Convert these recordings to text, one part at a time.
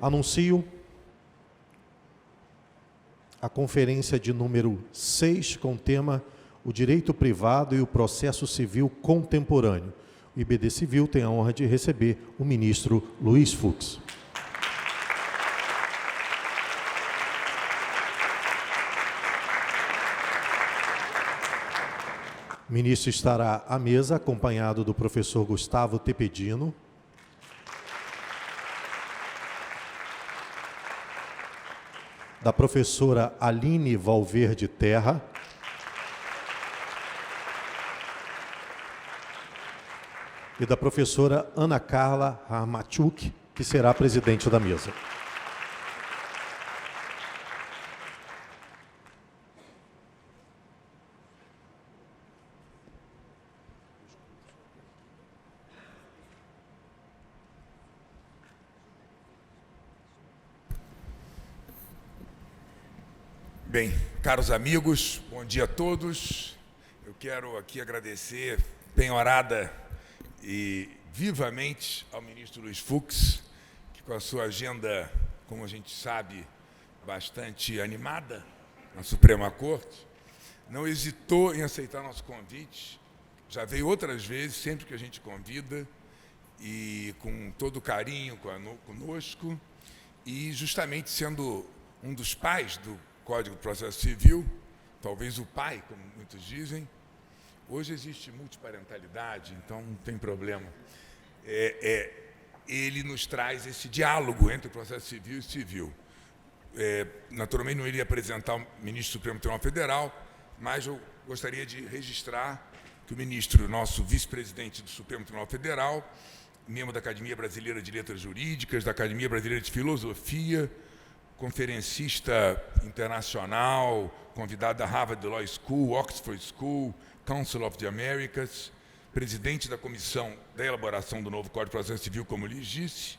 Anuncio a conferência de número 6 com o tema O Direito Privado e o Processo Civil Contemporâneo. O IBD Civil tem a honra de receber o ministro Luiz Fux. O ministro estará à mesa acompanhado do professor Gustavo Tepedino, da professora Aline Valverde Terra e da professora Ana Carla Harmachuk, que será presidente da mesa. Bem, caros amigos, bom dia a todos. Eu quero aqui agradecer penhorada e vivamente ao ministro Luiz Fux, que com a sua agenda, como a gente sabe, bastante animada na Suprema Corte, não hesitou em aceitar nosso convite. Já veio outras vezes, sempre que a gente convida, e com todo carinho conosco, e justamente sendo um dos pais do Código de Processo Civil, talvez o pai, como muitos dizem. Hoje existe multiparentalidade, então não tem problema. Ele nos traz esse diálogo entre o processo civil e civil. Naturalmente não iria apresentar o ministro do Supremo Tribunal Federal, mas eu gostaria de registrar que o ministro, nosso vice-presidente do Supremo Tribunal Federal, membro da Academia Brasileira de Letras Jurídicas, da Academia Brasileira de Filosofia, conferencista internacional, convidado da Harvard Law School, Oxford School, Council of the Americas, presidente da comissão da elaboração do novo Código de Processo Civil, como lhes disse,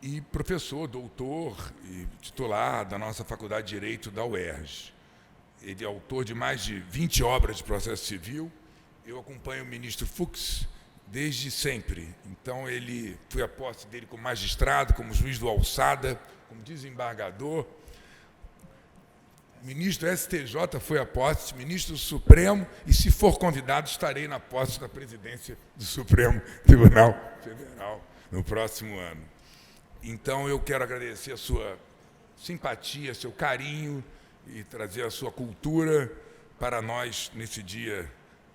e professor, doutor e titular da nossa Faculdade de Direito da UERJ. Ele é autor de mais de 20 obras de processo civil. Eu acompanho o ministro Fux desde sempre. Então, fui a posse dele como magistrado, como juiz do Alçada, como desembargador. Ministro do STJ foi a posse, ministro do Supremo, e, se for convidado, estarei na posse da presidência do Supremo Tribunal Federal no próximo ano. Então, eu quero agradecer a sua simpatia, seu carinho e trazer a sua cultura para nós nesse dia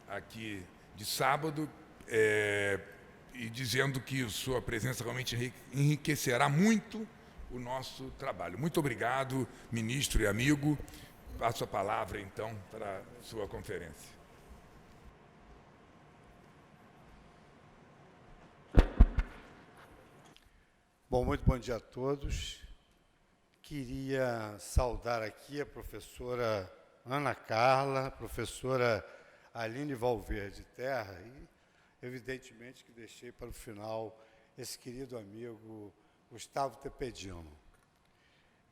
aqui de sábado, e dizendo que sua presença realmente enriquecerá muito o nosso trabalho. Muito obrigado, ministro e amigo. Passo a palavra, então, para a sua conferência. Bom, muito bom dia a todos. Queria saudar aqui a professora Ana Carla, a professora Aline Valverde Terra e, evidentemente, que deixei para o final esse querido amigo Gustavo Tepedino.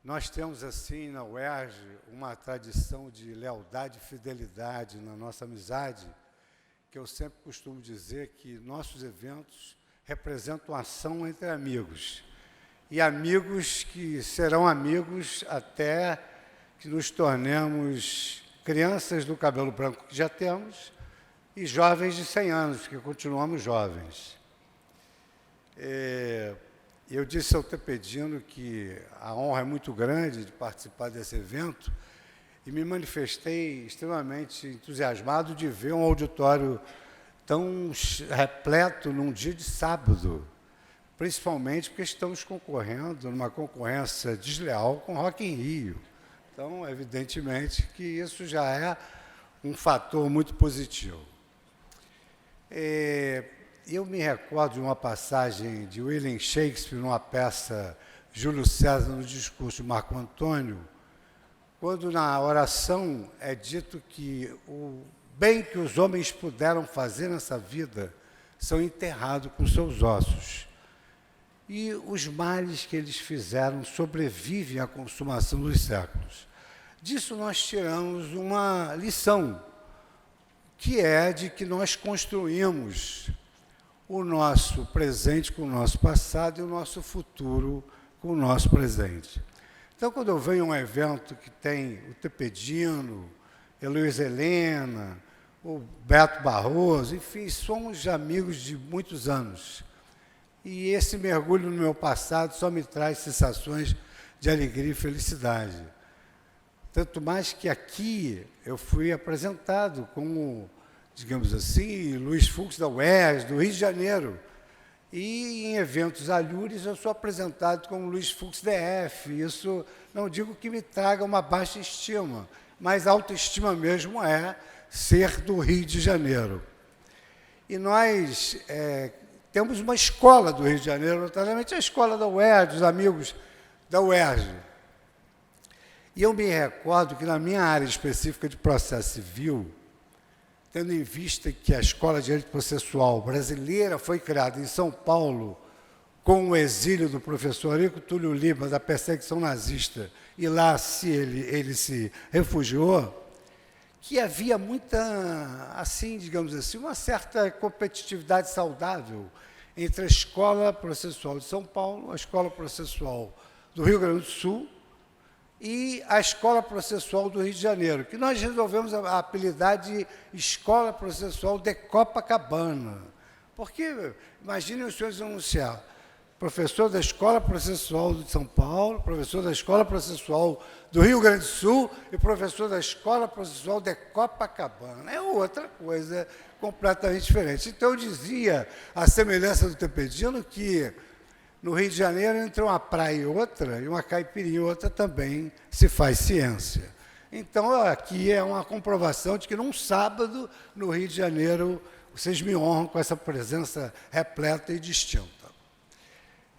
Nós temos, assim, na UERJ, uma tradição de lealdade e fidelidade na nossa amizade, que eu sempre costumo dizer que nossos eventos representam ação entre amigos, e amigos que serão amigos até que nos tornemos crianças do cabelo branco que já temos e jovens de 100 anos, que continuamos jovens. Eu disse ao Tepedino que a honra é muito grande de participar desse evento e me manifestei extremamente entusiasmado de ver um auditório tão repleto num dia de sábado, principalmente porque estamos concorrendo numa concorrência desleal com Rock in Rio. Então, evidentemente, que isso já é um fator muito positivo. Eu me recordo de uma passagem de William Shakespeare, numa peça Júlio César, no discurso de Marco Antônio, quando na oração é dito que o bem que os homens puderam fazer nessa vida são enterrados com seus ossos. E os males que eles fizeram sobrevivem à consumação dos séculos. Disso nós tiramos uma lição, que é de que nós construímos o nosso presente com o nosso passado e o nosso futuro com o nosso presente. Então, quando eu venho a um evento que tem o Tepedino, Heloísa Helena, o Beto Barroso, enfim, somos amigos de muitos anos. E esse mergulho no meu passado só me traz sensações de alegria e felicidade. Tanto mais que aqui eu fui apresentado como, digamos assim, Luiz Fux da UERJ, do Rio de Janeiro. E em eventos alhures eu sou apresentado como Luiz Fux DF. Isso não digo que me traga uma baixa estima, mas autoestima mesmo é ser do Rio de Janeiro. E nós temos uma escola do Rio de Janeiro, notadamente a escola da UERJ, os amigos da UERJ. E eu me recordo que na minha área específica de processo civil, tendo em vista que a Escola de Direito Processual brasileira foi criada em São Paulo com o exílio do professor Arico Túlio Lima, da perseguição nazista, e lá ele se refugiou, que havia muita, assim, digamos assim, uma certa competitividade saudável entre a Escola Processual de São Paulo, a Escola Processual do Rio Grande do Sul e a Escola Processual do Rio de Janeiro, que nós resolvemos apelidar de Escola Processual de Copacabana. Porque, imaginem os senhores anunciar, professor da Escola Processual de São Paulo, professor da Escola Processual do Rio Grande do Sul e professor da Escola Processual de Copacabana. É outra coisa completamente diferente. Então, eu dizia, à semelhança do Tepedino, que no Rio de Janeiro, entre uma praia e outra, e uma caipirinha e outra, também se faz ciência. Então, aqui é uma comprovação de que, num sábado, no Rio de Janeiro, vocês me honram com essa presença repleta e distinta.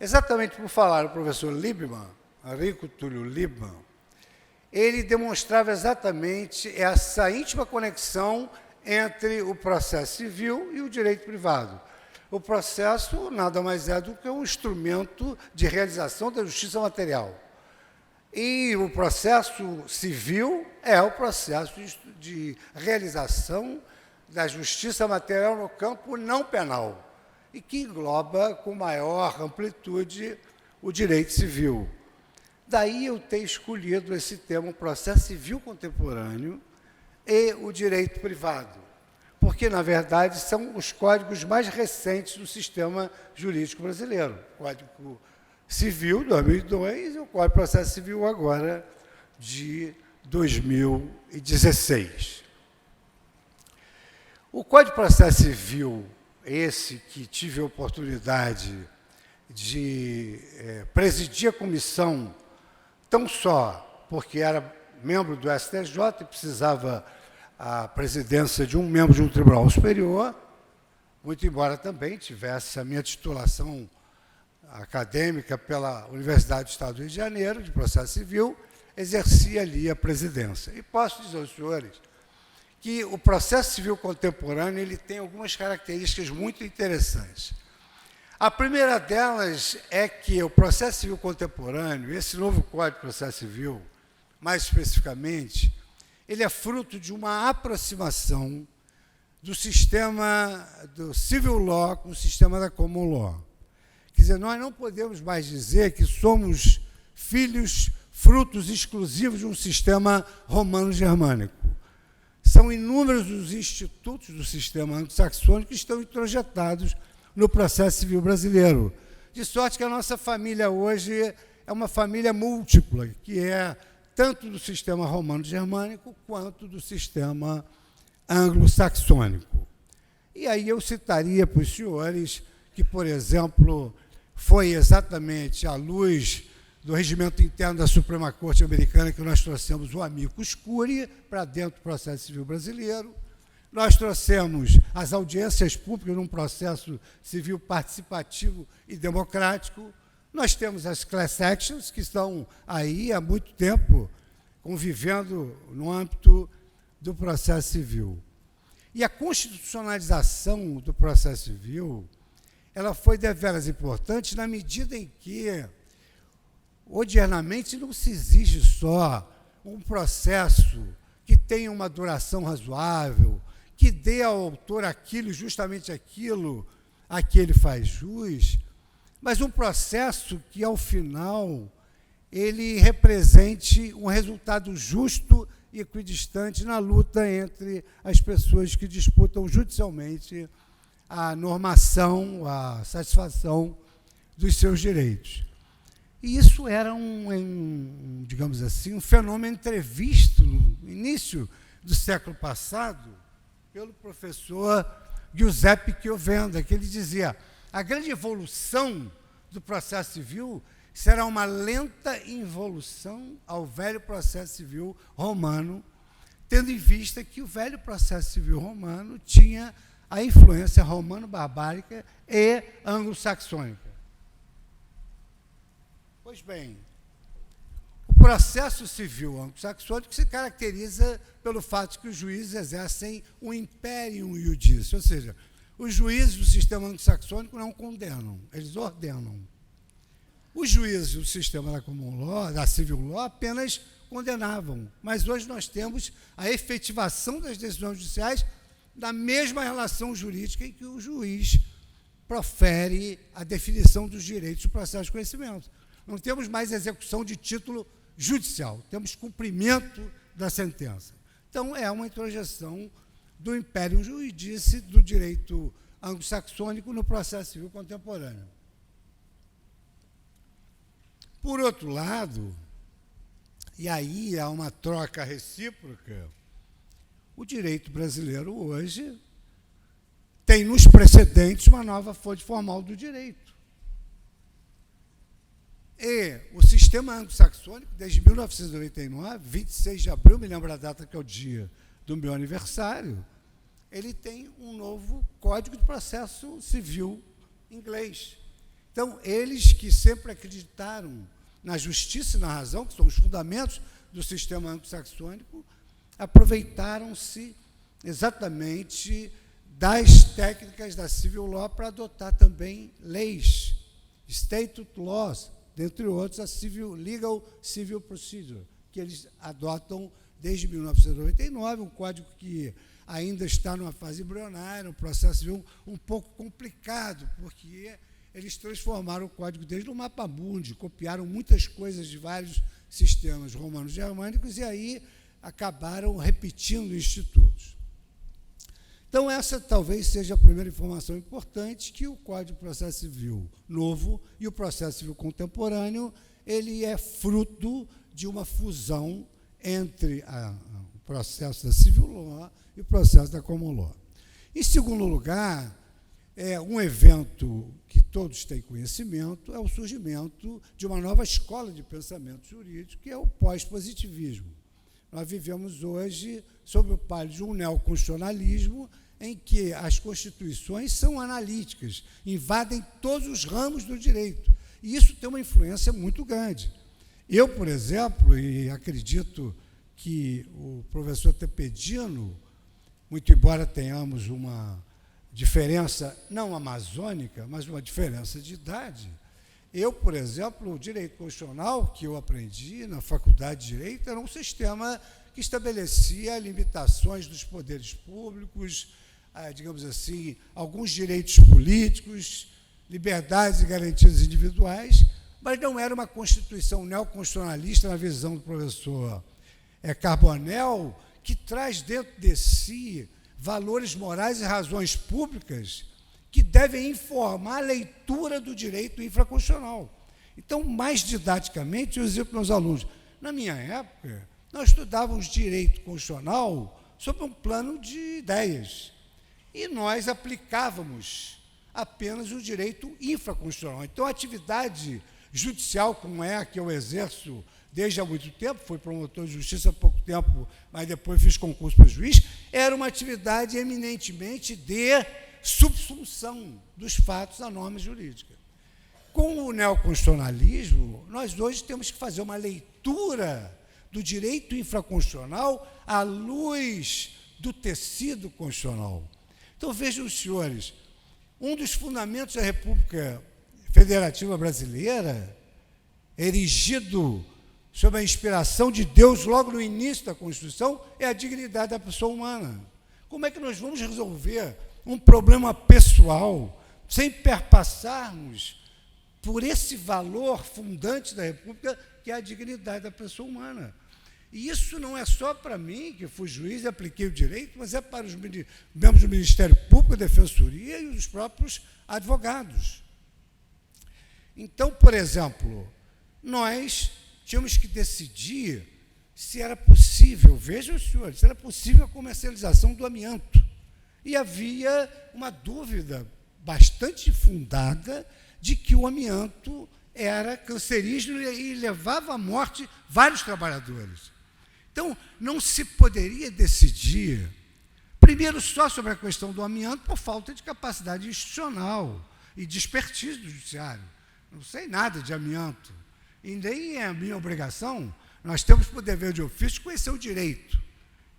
Exatamente por falar o professor Liebman, Arico Túlio Liebman, ele demonstrava exatamente essa íntima conexão entre o processo civil e o direito privado. O processo nada mais é do que um instrumento de realização da justiça material. E o processo civil é o processo de realização da justiça material no campo não penal, e que engloba com maior amplitude o direito civil. Daí eu ter escolhido esse tema, o processo civil contemporâneo e o direito privado, porque, na verdade, são os códigos mais recentes do sistema jurídico brasileiro. O Código Civil, de 2002, e o Código de Processo Civil, agora, de 2016. O Código de Processo Civil, esse que tive a oportunidade de presidir a comissão, tão só porque era membro do STJ e precisava a presidência de um membro de um tribunal superior, muito embora também tivesse a minha titulação acadêmica pela Universidade do Estado do Rio de Janeiro, de processo civil, exercia ali a presidência. E posso dizer aos senhores que o processo civil contemporâneo ele tem algumas características muito interessantes. A primeira delas é que o processo civil contemporâneo, esse novo Código de Processo Civil, mais especificamente, ele é fruto de uma aproximação do sistema do civil law com o sistema da common law. Quer dizer, nós não podemos mais dizer que somos filhos, frutos exclusivos de um sistema romano-germânico. São inúmeros os institutos do sistema anglo-saxônico que estão introjetados no processo civil brasileiro. De sorte que a nossa família hoje é uma família múltipla, que é tanto do sistema romano-germânico quanto do sistema anglo-saxônico. E aí eu citaria para os senhores que, por exemplo, foi exatamente à luz do regimento interno da Suprema Corte Americana que nós trouxemos o amicus curiae para dentro do processo civil brasileiro. Nós trouxemos as audiências públicas num processo civil participativo e democrático. Nós temos as class actions, que estão aí há muito tempo convivendo no âmbito do processo civil. E a constitucionalização do processo civil, ela foi deveras importante na medida em que, odiernamente, não se exige só um processo que tenha uma duração razoável, que dê ao autor aquilo, justamente aquilo a que ele faz jus, mas um processo que, ao final, ele represente um resultado justo e equidistante na luta entre as pessoas que disputam judicialmente a normação, a satisfação dos seus direitos. E isso era digamos assim, um fenômeno entrevisto no início do século passado pelo professor Giuseppe Chiovenda, que ele dizia: a grande evolução do processo civil será uma lenta involução ao velho processo civil romano, tendo em vista que o velho processo civil romano tinha a influência romano-barbárica e anglo-saxônica. Pois bem, o processo civil anglo-saxônico se caracteriza pelo fato que os juízes exercem um imperium iudice, ou seja, os juízes do sistema anglo-saxônico não condenam, eles ordenam. Os juízes do sistema da common law, da civil law, apenas condenavam, mas hoje nós temos a efetivação das decisões judiciais da mesma relação jurídica em que o juiz profere a definição dos direitos do processo de conhecimento. Não temos mais execução de título judicial, temos cumprimento da sentença. Então, é uma introjeção do império jurídice do direito anglo-saxônico no processo civil contemporâneo. Por outro lado, e aí há uma troca recíproca, o direito brasileiro hoje tem nos precedentes uma nova fonte formal do direito. E o sistema anglo-saxônico, desde 1999, 26 de abril, me lembro a data que é o dia do meu aniversário, ele tem um novo Código de Processo Civil inglês. Então, eles que sempre acreditaram na justiça e na razão, que são os fundamentos do sistema anglo-saxônico, aproveitaram-se exatamente das técnicas da civil law para adotar também leis, statute laws, dentre outros, a Legal Civil Procedure, que eles adotam desde 1999, um código que ainda está numa fase embrionária, um processo civil um pouco complicado, porque eles transformaram o código desde no mapa mundi, copiaram muitas coisas de vários sistemas romanos germânicos e aí acabaram repetindo institutos. Então, essa talvez seja a primeira informação importante, que o Código de Processo Civil novo e o processo civil contemporâneo, ele é fruto de uma fusão entre o processo da civil law e o processo da common law. Em segundo lugar, um evento que todos têm conhecimento é o surgimento de uma nova escola de pensamento jurídico, que é o pós-positivismo. Nós vivemos hoje sob o palio de um neoconstitucionalismo em que as constituições são analíticas, invadem todos os ramos do direito. E isso tem uma influência muito grande. Eu, por exemplo, e acredito que o professor Tepedino, muito embora tenhamos uma diferença não amazônica, mas uma diferença de idade, eu, por exemplo, o direito constitucional que eu aprendi na Faculdade de Direito era um sistema que estabelecia limitações dos poderes públicos, digamos assim, alguns direitos políticos, liberdades e garantias individuais, mas não era uma constituição neoconstitucionalista na visão do professor Carbonell, que traz dentro de si valores morais e razões públicas que devem informar a leitura do direito infraconstitucional. Então, mais didaticamente, eu dizia para os meus alunos, na minha época, nós estudávamos direito constitucional sob um plano de ideias, e nós aplicávamos apenas o direito infraconstitucional. Então, a atividade judicial, como é a que eu exerço desde há muito tempo, fui promotor de justiça há pouco tempo, mas depois fiz concurso para juiz, era uma atividade eminentemente de subsunção dos fatos à norma jurídica. Com o neoconstitucionalismo, nós hoje temos que fazer uma leitura do direito infraconstitucional à luz do tecido constitucional. Então, vejam os senhores, um dos fundamentos da República Federativa Brasileira, erigido sob a inspiração de Deus logo no início da Constituição, é a dignidade da pessoa humana. Como é que nós vamos resolver um problema pessoal sem perpassarmos por esse valor fundante da República, que é a dignidade da pessoa humana? E isso não é só para mim, que fui juiz e apliquei o direito, mas é para os membros do Ministério Público, a Defensoria e os próprios advogados. Então, por exemplo, nós tínhamos que decidir se era possível, vejam, senhores, se era possível a comercialização do amianto. E havia uma dúvida bastante fundada de que o amianto era cancerígeno e levava à morte vários trabalhadores. Então, não se poderia decidir, primeiro, só sobre a questão do amianto, por falta de capacidade institucional e de expertise do judiciário. Não sei nada de amianto, e nem é a minha obrigação. Nós temos, por dever de ofício, conhecer o direito,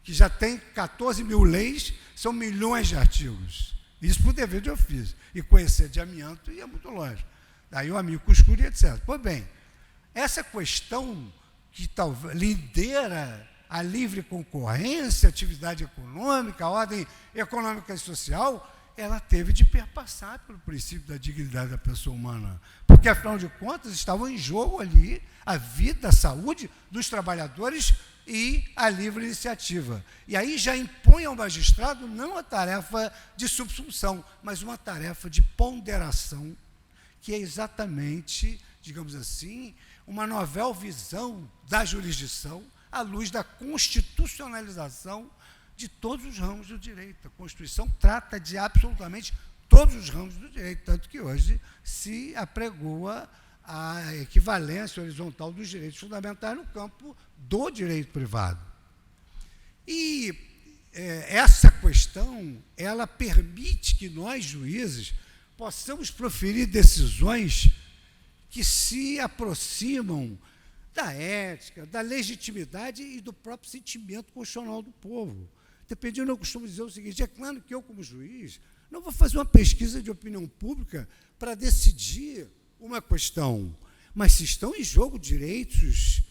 que já tem 14 mil leis, são milhões de artigos. Isso por dever de ofício. E conhecer de amianto ia muito longe. Daí o amigo escuro e etc. Pois bem, essa questão que lidera a livre concorrência, a atividade econômica, a ordem econômica e social, ela teve de perpassar pelo princípio da dignidade da pessoa humana. Porque, afinal de contas, estavam em jogo ali a vida, a saúde dos trabalhadores e a livre iniciativa. E aí já impõe ao magistrado não a tarefa de subsunção, mas uma tarefa de ponderação, que é exatamente, digamos assim, uma novel visão da jurisdição à luz da constitucionalização de todos os ramos do direito. A Constituição trata de absolutamente todos os ramos do direito, tanto que hoje se apregoa a equivalência horizontal dos direitos fundamentais no campo do direito privado. E essa questão, ela permite que nós, juízes, possamos proferir decisões que se aproximam da ética, da legitimidade e do próprio sentimento constitucional do povo. Dependendo, eu costumo dizer o seguinte: é claro que eu, como juiz, não vou fazer uma pesquisa de opinião pública para decidir uma questão, mas se estão em jogo direitos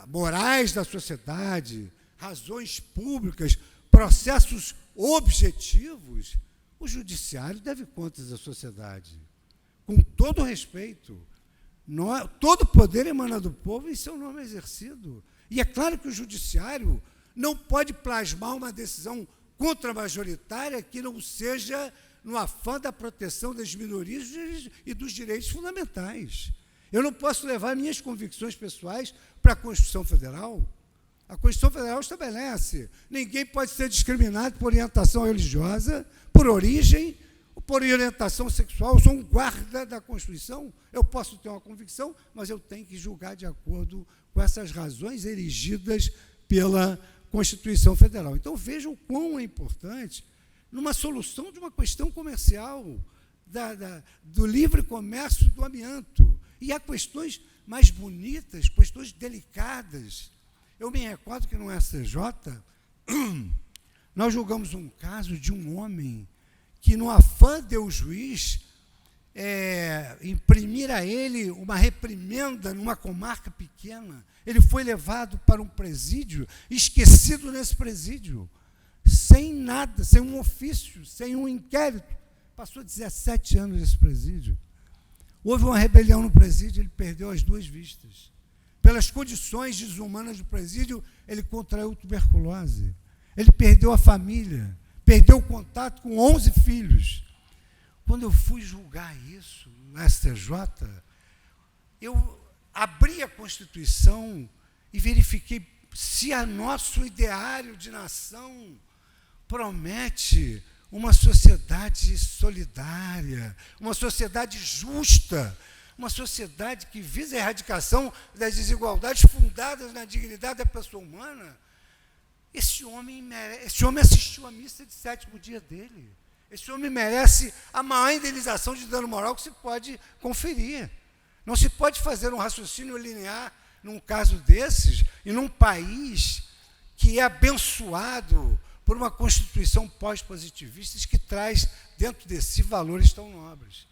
morais da sociedade, razões públicas, processos objetivos, o judiciário deve contas à sociedade, com todo respeito. Todo poder emana do povo e seu nome é exercido. E é claro que o judiciário não pode plasmar uma decisão contramajoritária que não seja no afã da proteção das minorias e dos direitos fundamentais. Eu não posso levar minhas convicções pessoais para a Constituição Federal. A Constituição Federal estabelece: ninguém pode ser discriminado por orientação religiosa, por origem, ou por orientação sexual. Eu sou um guarda da Constituição, eu posso ter uma convicção, mas eu tenho que julgar de acordo com essas razões erigidas pela Constituição Federal. Então, vejam o quão é importante, numa solução de uma questão comercial, do livre comércio do amianto. E há questões mais bonitas, questões delicadas. Eu me recordo que no STJ, nós julgamos um caso de um homem que, no afã de o juiz imprimir a ele uma reprimenda numa comarca pequena, ele foi levado para um presídio, esquecido nesse presídio, sem nada, sem um ofício, sem um inquérito. Passou 17 anos nesse presídio. Houve uma rebelião no presídio, ele perdeu as 2 vistas. Pelas condições desumanas do presídio, ele contraiu tuberculose. Ele perdeu a família, perdeu o contato com 11 filhos. Quando eu fui julgar isso no STJ, eu abri a Constituição e verifiquei se o nosso ideário de nação promete uma sociedade solidária, uma sociedade justa, uma sociedade que visa a erradicação das desigualdades fundadas na dignidade da pessoa humana. Esse homem assistiu à missa de 7º dia dele. Esse homem merece a maior indenização de dano moral que se pode conferir. Não se pode fazer um raciocínio linear num caso desses, e num país que é abençoado por uma Constituição pós-positivista que traz dentro de si valores tão nobres.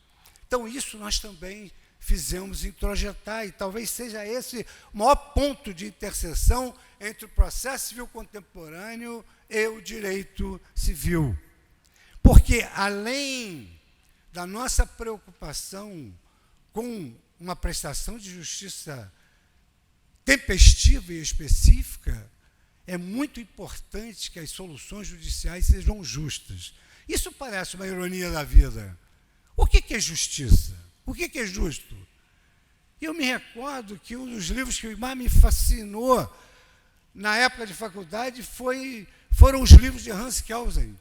Então, isso nós também fizemos introjetar, e talvez seja esse o maior ponto de interseção entre o processo civil contemporâneo e o direito civil. Porque, além da nossa preocupação com uma prestação de justiça tempestiva e específica, é muito importante que as soluções judiciais sejam justas. Isso parece uma ironia da vida. O que é justiça? O que é justo? Eu me recordo que um dos livros que mais me fascinou na época de faculdade foram os livros de Hans Kelsen.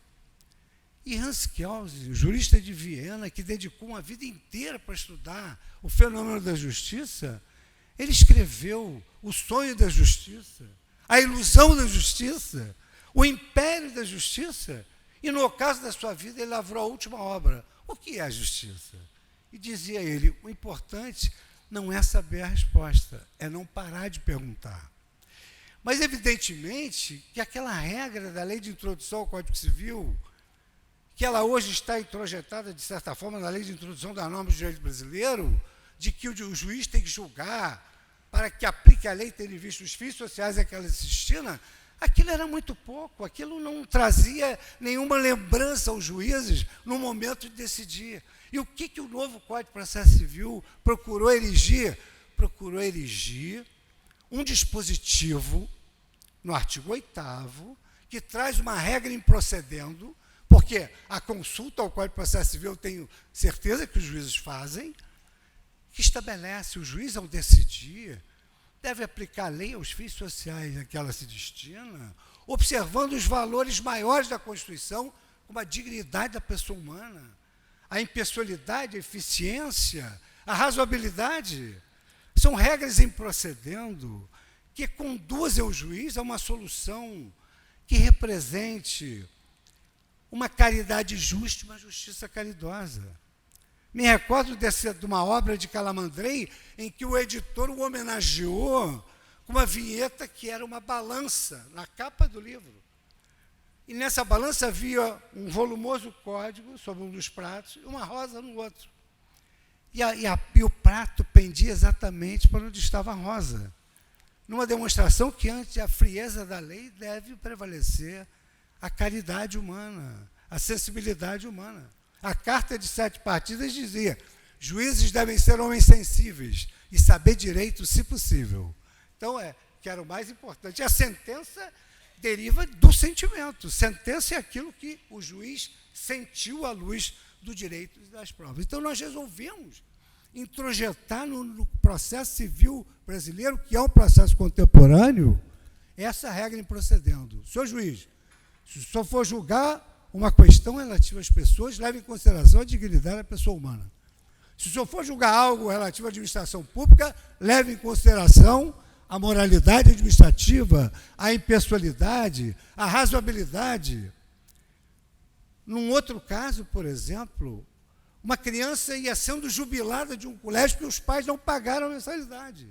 E Hans Kelsen, jurista de Viena, que dedicou uma vida inteira para estudar o fenômeno da justiça, ele escreveu O Sonho da Justiça, A Ilusão da Justiça, O Império da Justiça, e no ocaso da sua vida ele lavrou a última obra. O que é a justiça? E dizia ele, o importante não é saber a resposta, é não parar de perguntar. Mas, evidentemente, que aquela regra da Lei de Introdução ao Código Civil, que ela hoje está introjetada, de certa forma, na Lei de Introdução das Normas do Direito Brasileiro, de que o juiz tem que julgar para que aplique a lei, tendo em vista os fins sociais a que ela se destina, aquilo era muito pouco, aquilo não trazia nenhuma lembrança aos juízes no momento de decidir. E o que o novo Código de Processo Civil procurou erigir? Procurou erigir um dispositivo, no artigo 8º, que traz uma regra em procedendo, porque a consulta ao Código de Processo Civil, eu tenho certeza que os juízes fazem, que estabelece o juiz, ao decidir, deve aplicar a lei aos fins sociais a que ela se destina, observando os valores maiores da Constituição, como a dignidade da pessoa humana, a impessoalidade, a eficiência, a razoabilidade. São regras em procedendo que conduzem o juiz a uma solução que represente uma caridade justa e uma justiça caridosa. Me recordo de uma obra de Calamandrei em que o editor o homenageou com uma vinheta que era uma balança na capa do livro. E nessa balança havia um volumoso código sobre um dos pratos e uma rosa no outro. E o prato pendia exatamente para onde estava a rosa, numa demonstração que, ante a frieza da lei, deve prevalecer a caridade humana, a sensibilidade humana. A Carta de 7 Partidas dizia: juízes devem ser homens sensíveis e saber direito, se possível. Então, que era o mais importante. A sentença deriva do sentimento. Sentença é aquilo que o juiz sentiu à luz do direito e das provas. Então, nós resolvemos introjetar no processo civil brasileiro, que é um processo contemporâneo, essa regra em procedendo. Senhor juiz, se o senhor for julgar uma questão relativa às pessoas, leve em consideração a dignidade da pessoa humana. Se o senhor for julgar algo relativo à administração pública, leve em consideração a moralidade administrativa, a impessoalidade, a razoabilidade. Num outro caso, por exemplo, uma criança ia sendo jubilada de um colégio porque os pais não pagaram a mensalidade.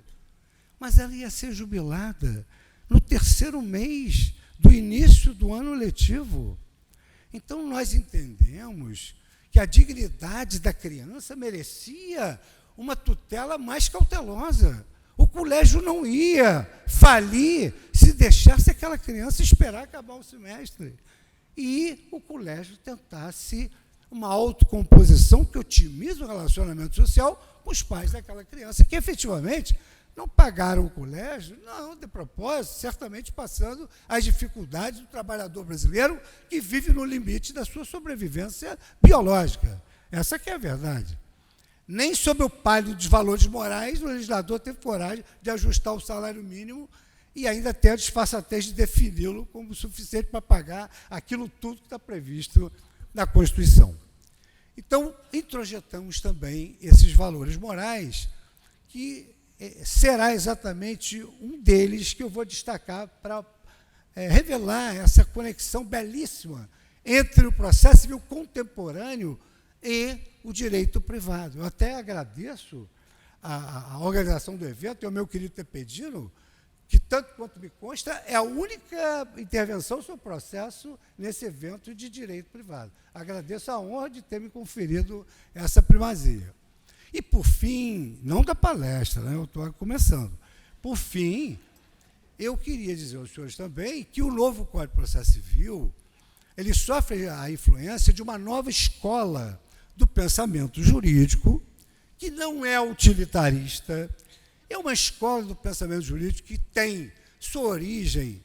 Mas ela ia ser jubilada no 3º mês do início do ano letivo. Então, nós entendemos que a dignidade da criança merecia uma tutela mais cautelosa. O colégio não ia falir se deixasse aquela criança esperar acabar o semestre. E o colégio tentasse uma autocomposição que otimiza o relacionamento social com os pais daquela criança, que efetivamente não pagaram o colégio, não, de propósito, certamente passando as dificuldades do trabalhador brasileiro que vive no limite da sua sobrevivência biológica. Essa que é a verdade. Nem sob o palio dos valores morais o legislador teve coragem de ajustar o salário mínimo e ainda ter a disfarçatez de defini-lo como suficiente para pagar aquilo tudo que está previsto na Constituição. Então, introjetamos também esses valores morais, que será exatamente um deles que eu vou destacar para revelar essa conexão belíssima entre o processo civil contemporâneo e o direito privado. Eu até agradeço a organização do evento e ao meu querido Tepedino, que, tanto quanto me consta, é a única intervenção sobre o processo nesse evento de direito privado. Agradeço a honra de ter me conferido essa primazia. E, por fim, não da palestra, né, eu estou começando, por fim, eu queria dizer aos senhores também que o novo Código de Processo Civil ele sofre a influência de uma nova escola do pensamento jurídico, que não é utilitarista, é uma escola do pensamento jurídico que tem sua origem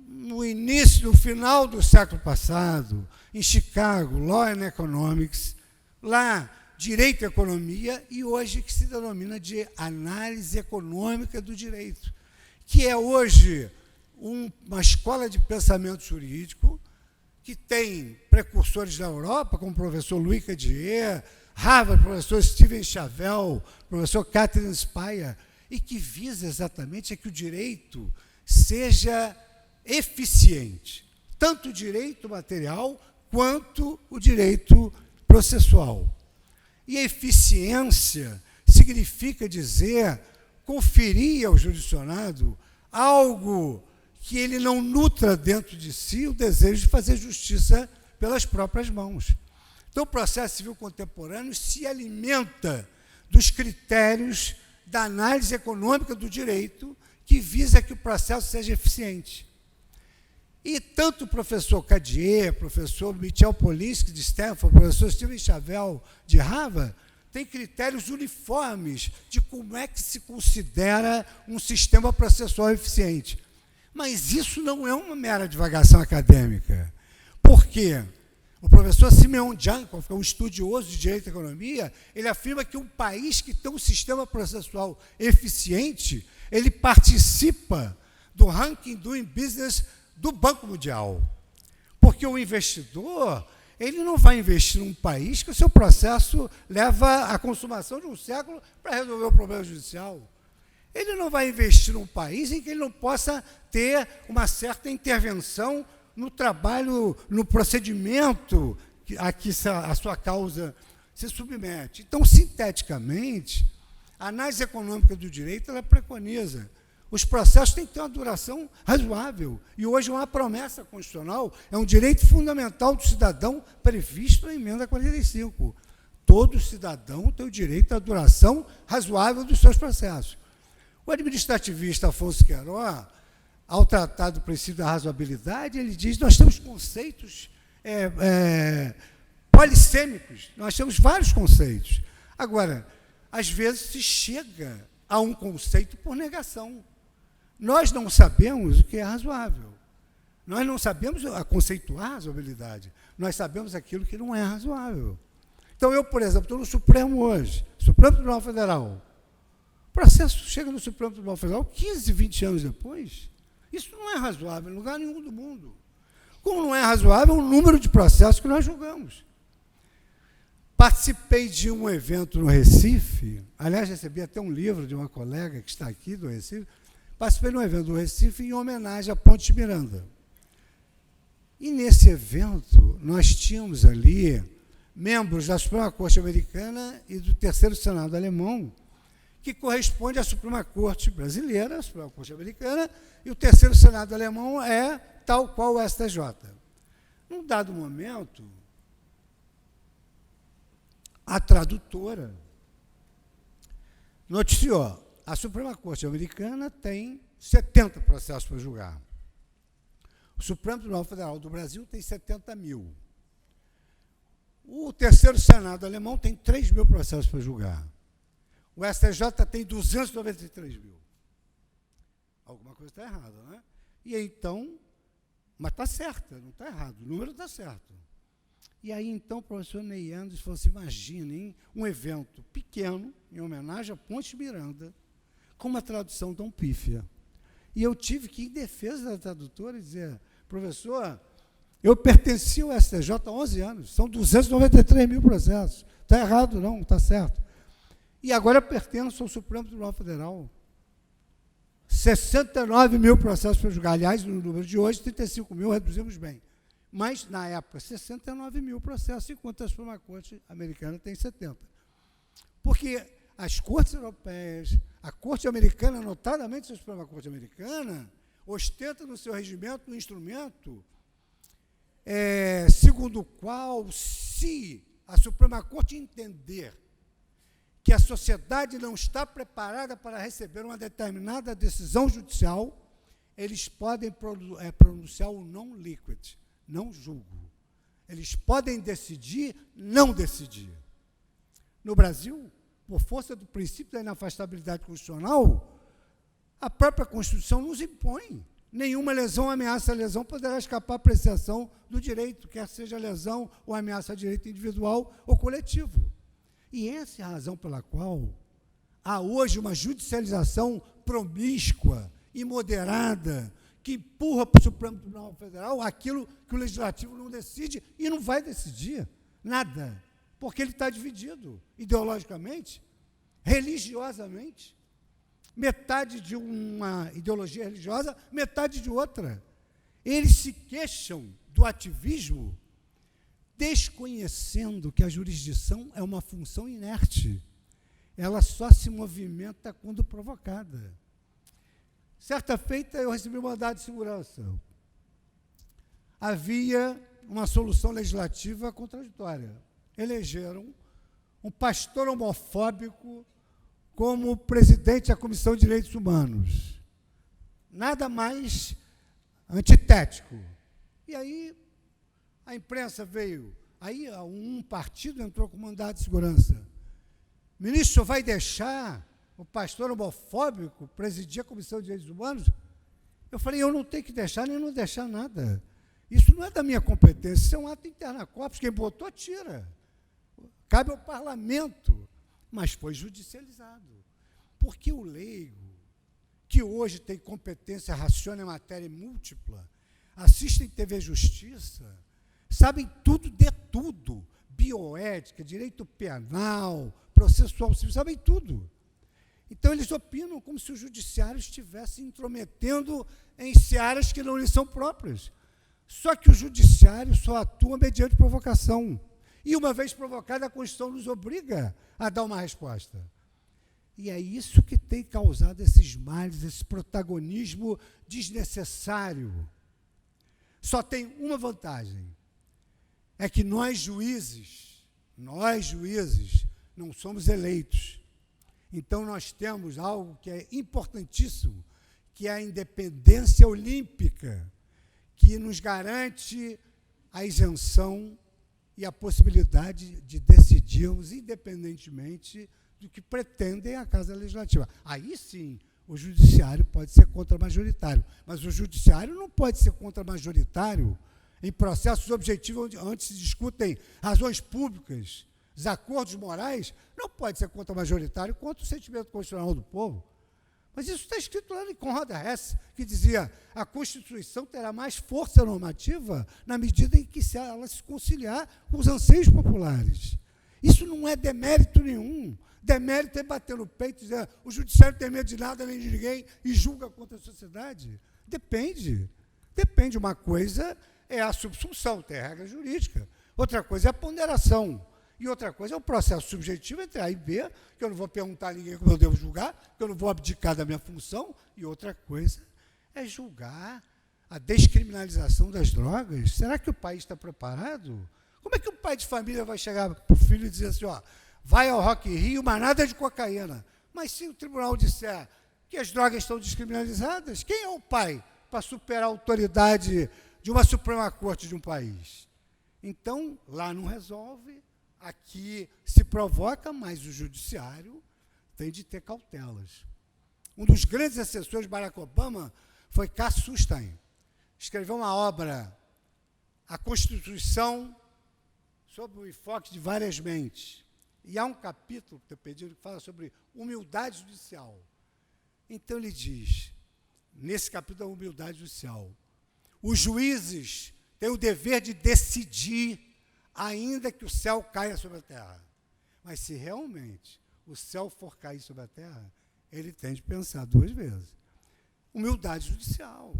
no final do século passado, em Chicago, Law and Economics, lá, Direito e Economia, e hoje que se denomina de Análise Econômica do Direito, que é hoje uma escola de pensamento jurídico que tem precursores da Europa, como o professor Louis Cadier, Harvard, professor Steven Chavel, professor Catherine Speyer, e que visa exatamente que o direito seja eficiente, tanto o direito material quanto o direito processual. E a eficiência significa dizer, conferir ao jurisdicionado algo que ele não nutra dentro de si o desejo de fazer justiça pelas próprias mãos. Então, o processo civil contemporâneo se alimenta dos critérios da análise econômica do direito que visa que o processo seja eficiente. E tanto o professor Cadier, professor Michel Polinsky, de Stanford, professor Steven Chavel, de Harvard, têm critérios uniformes de como é que se considera um sistema processual eficiente. Mas isso não é uma mera divagação acadêmica. Por quê? O professor Simeon Djankov, que é um estudioso de direito e economia, ele afirma que um país que tem um sistema processual eficiente, ele participa do ranking Doing Business do Banco Mundial. Porque o investidor, ele não vai investir num país que o seu processo leva à consumação de um século para resolver o problema judicial. Ele não vai investir num país em que ele não possa ter uma certa intervenção no trabalho, no procedimento a que a sua causa se submete. Então, sinteticamente, a análise econômica do direito ela preconiza. Os processos têm que ter uma duração razoável. E hoje uma promessa constitucional é um direito fundamental do cidadão previsto na emenda 45. Todo cidadão tem o direito à duração razoável dos seus processos. O administrativista Afonso Queiroz, ao tratar do princípio da razoabilidade, ele diz que nós temos conceitos polissêmicos, nós temos vários conceitos. Agora, às vezes se chega a um conceito por negação. Nós não sabemos o que é razoável. Nós não sabemos conceituar a razoabilidade. Nós sabemos aquilo que não é razoável. Então, eu, por exemplo, estou no Supremo hoje, Supremo Tribunal Federal. O processo chega no Supremo Tribunal Federal 15, 20 anos depois. Isso não é razoável em lugar nenhum do mundo. Como não é razoável o número de processos que nós julgamos. Participei de um evento no Recife, aliás, recebi até um livro de uma colega que está aqui do Recife. Participei de um evento do Recife em homenagem à Ponte de Miranda. E nesse evento, nós tínhamos ali membros da Suprema Corte Americana e do Terceiro Senado Alemão, que corresponde à Suprema Corte Brasileira, a Suprema Corte Americana, e o Terceiro Senado Alemão é tal qual o STJ. Num dado momento, a tradutora noticiou: a Suprema Corte Americana tem 70 processos para julgar. O Supremo Tribunal Federal do Brasil tem 70 mil. O Terceiro Senado Alemão tem 3 mil processos para julgar. O STJ tem 293 mil. Alguma coisa está errada, não é? E então, mas está certa, não está errado, o número está certo. E aí, então, o professor Ney Anderson falou assim: imaginem um evento pequeno, em homenagem à Ponte Miranda, com uma tradução tão pífia. E eu tive que ir em defesa da tradutora e dizer: professor, eu pertenci ao STJ há 11 anos, são 293 mil processos. Está errado, não, está certo. E agora eu pertenço ao Supremo Tribunal Federal. 69 mil processos para julgar. Aliás, no número de hoje, 35 mil, reduzimos bem. Mas, na época, 69 mil processos, enquanto a Suprema Corte Americana tem 70. Porque as cortes europeias, a Corte Americana, notadamente a Suprema Corte Americana, ostenta no seu regimento um instrumento segundo o qual, se a Suprema Corte entender que a sociedade não está preparada para receber uma determinada decisão judicial, eles podem pronunciar o não liquid, não julgo. Eles podem decidir, não decidir. No Brasil, por força do princípio da inafastabilidade constitucional, a própria Constituição nos impõe. Nenhuma lesão ou ameaça à lesão poderá escapar à apreciação do direito, quer seja lesão ou ameaça a direito individual ou coletivo. E essa é a razão pela qual há hoje uma judicialização promíscua, imoderada, que empurra para o Supremo Tribunal Federal aquilo que o Legislativo não decide e não vai decidir nada, porque ele está dividido ideologicamente, religiosamente. Metade de uma ideologia religiosa, metade de outra. Eles se queixam do ativismo, desconhecendo que a jurisdição é uma função inerte. Ela só se movimenta quando provocada. Certa feita, eu recebi um mandado de segurança. Havia uma solução legislativa contraditória. Elegeram um pastor homofóbico como presidente da Comissão de Direitos Humanos. Nada mais antitético. E aí a imprensa veio, aí um partido entrou com mandado de segurança. Ministro, o senhor vai deixar o pastor homofóbico presidir a Comissão de Direitos Humanos? Eu falei, eu não tenho que deixar nem não deixar nada. Isso não é da minha competência, isso é um ato interna corpus, quem botou, tira. Cabe ao parlamento. Mas foi judicializado. Porque o leigo, que hoje tem competência, raciona em matéria múltipla, assistem TV Justiça, sabem tudo de tudo, bioética, direito penal, processual civil, sabem tudo. Então, eles opinam como se o judiciário estivesse intrometendo em searas que não lhe são próprias. Só que o judiciário só atua mediante provocação. E, uma vez provocada, a Constituição nos obriga a dar uma resposta. E é isso que tem causado esses males, esse protagonismo desnecessário. Só tem uma vantagem, é que nós juízes, não somos eleitos. Então, nós temos algo que é importantíssimo, que é a independência olímpica, que nos garante a isenção e a possibilidade de decidirmos independentemente do que pretendem a Casa Legislativa. Aí sim, o judiciário pode ser contramajoritário, mas o judiciário não pode ser contramajoritário em processos objetivos onde se discutem razões públicas, desacordos morais, não pode ser contramajoritário contra o sentimento constitucional do povo. Mas isso está escrito lá em Conrad Hess, que dizia a Constituição terá mais força normativa na medida em que ela se conciliar com os anseios populares. Isso não é demérito nenhum. Demérito é bater no peito e dizer o judiciário não tem medo de nada nem de ninguém e julga contra a sociedade. Depende. Depende. Uma coisa é a subsunção, tem regra jurídica. Outra coisa é a ponderação. E outra coisa é o processo subjetivo entre A e B, que eu não vou perguntar a ninguém como eu devo julgar, que eu não vou abdicar da minha função. E outra coisa é julgar a descriminalização das drogas. Será que o país está preparado? Como é que um pai de família vai chegar para o filho e dizer assim, ó, vai ao Rock in Rio, mas nada de cocaína? Mas se o tribunal disser que as drogas estão descriminalizadas, quem é o pai para superar a autoridade de uma Suprema Corte de um país? Então, lá não resolve. Aqui se provoca, mas o judiciário tem de ter cautelas. Um dos grandes assessores de Barack Obama foi Cass Sunstein. Escreveu uma obra, A Constituição sob o enfoque de várias mentes. E há um capítulo que eu pedi que fala sobre humildade judicial. Então ele diz, nesse capítulo da humildade judicial, os juízes têm o dever de decidir ainda que o céu caia sobre a terra. Mas se realmente o céu for cair sobre a terra, ele tem de pensar duas vezes. Humildade judicial.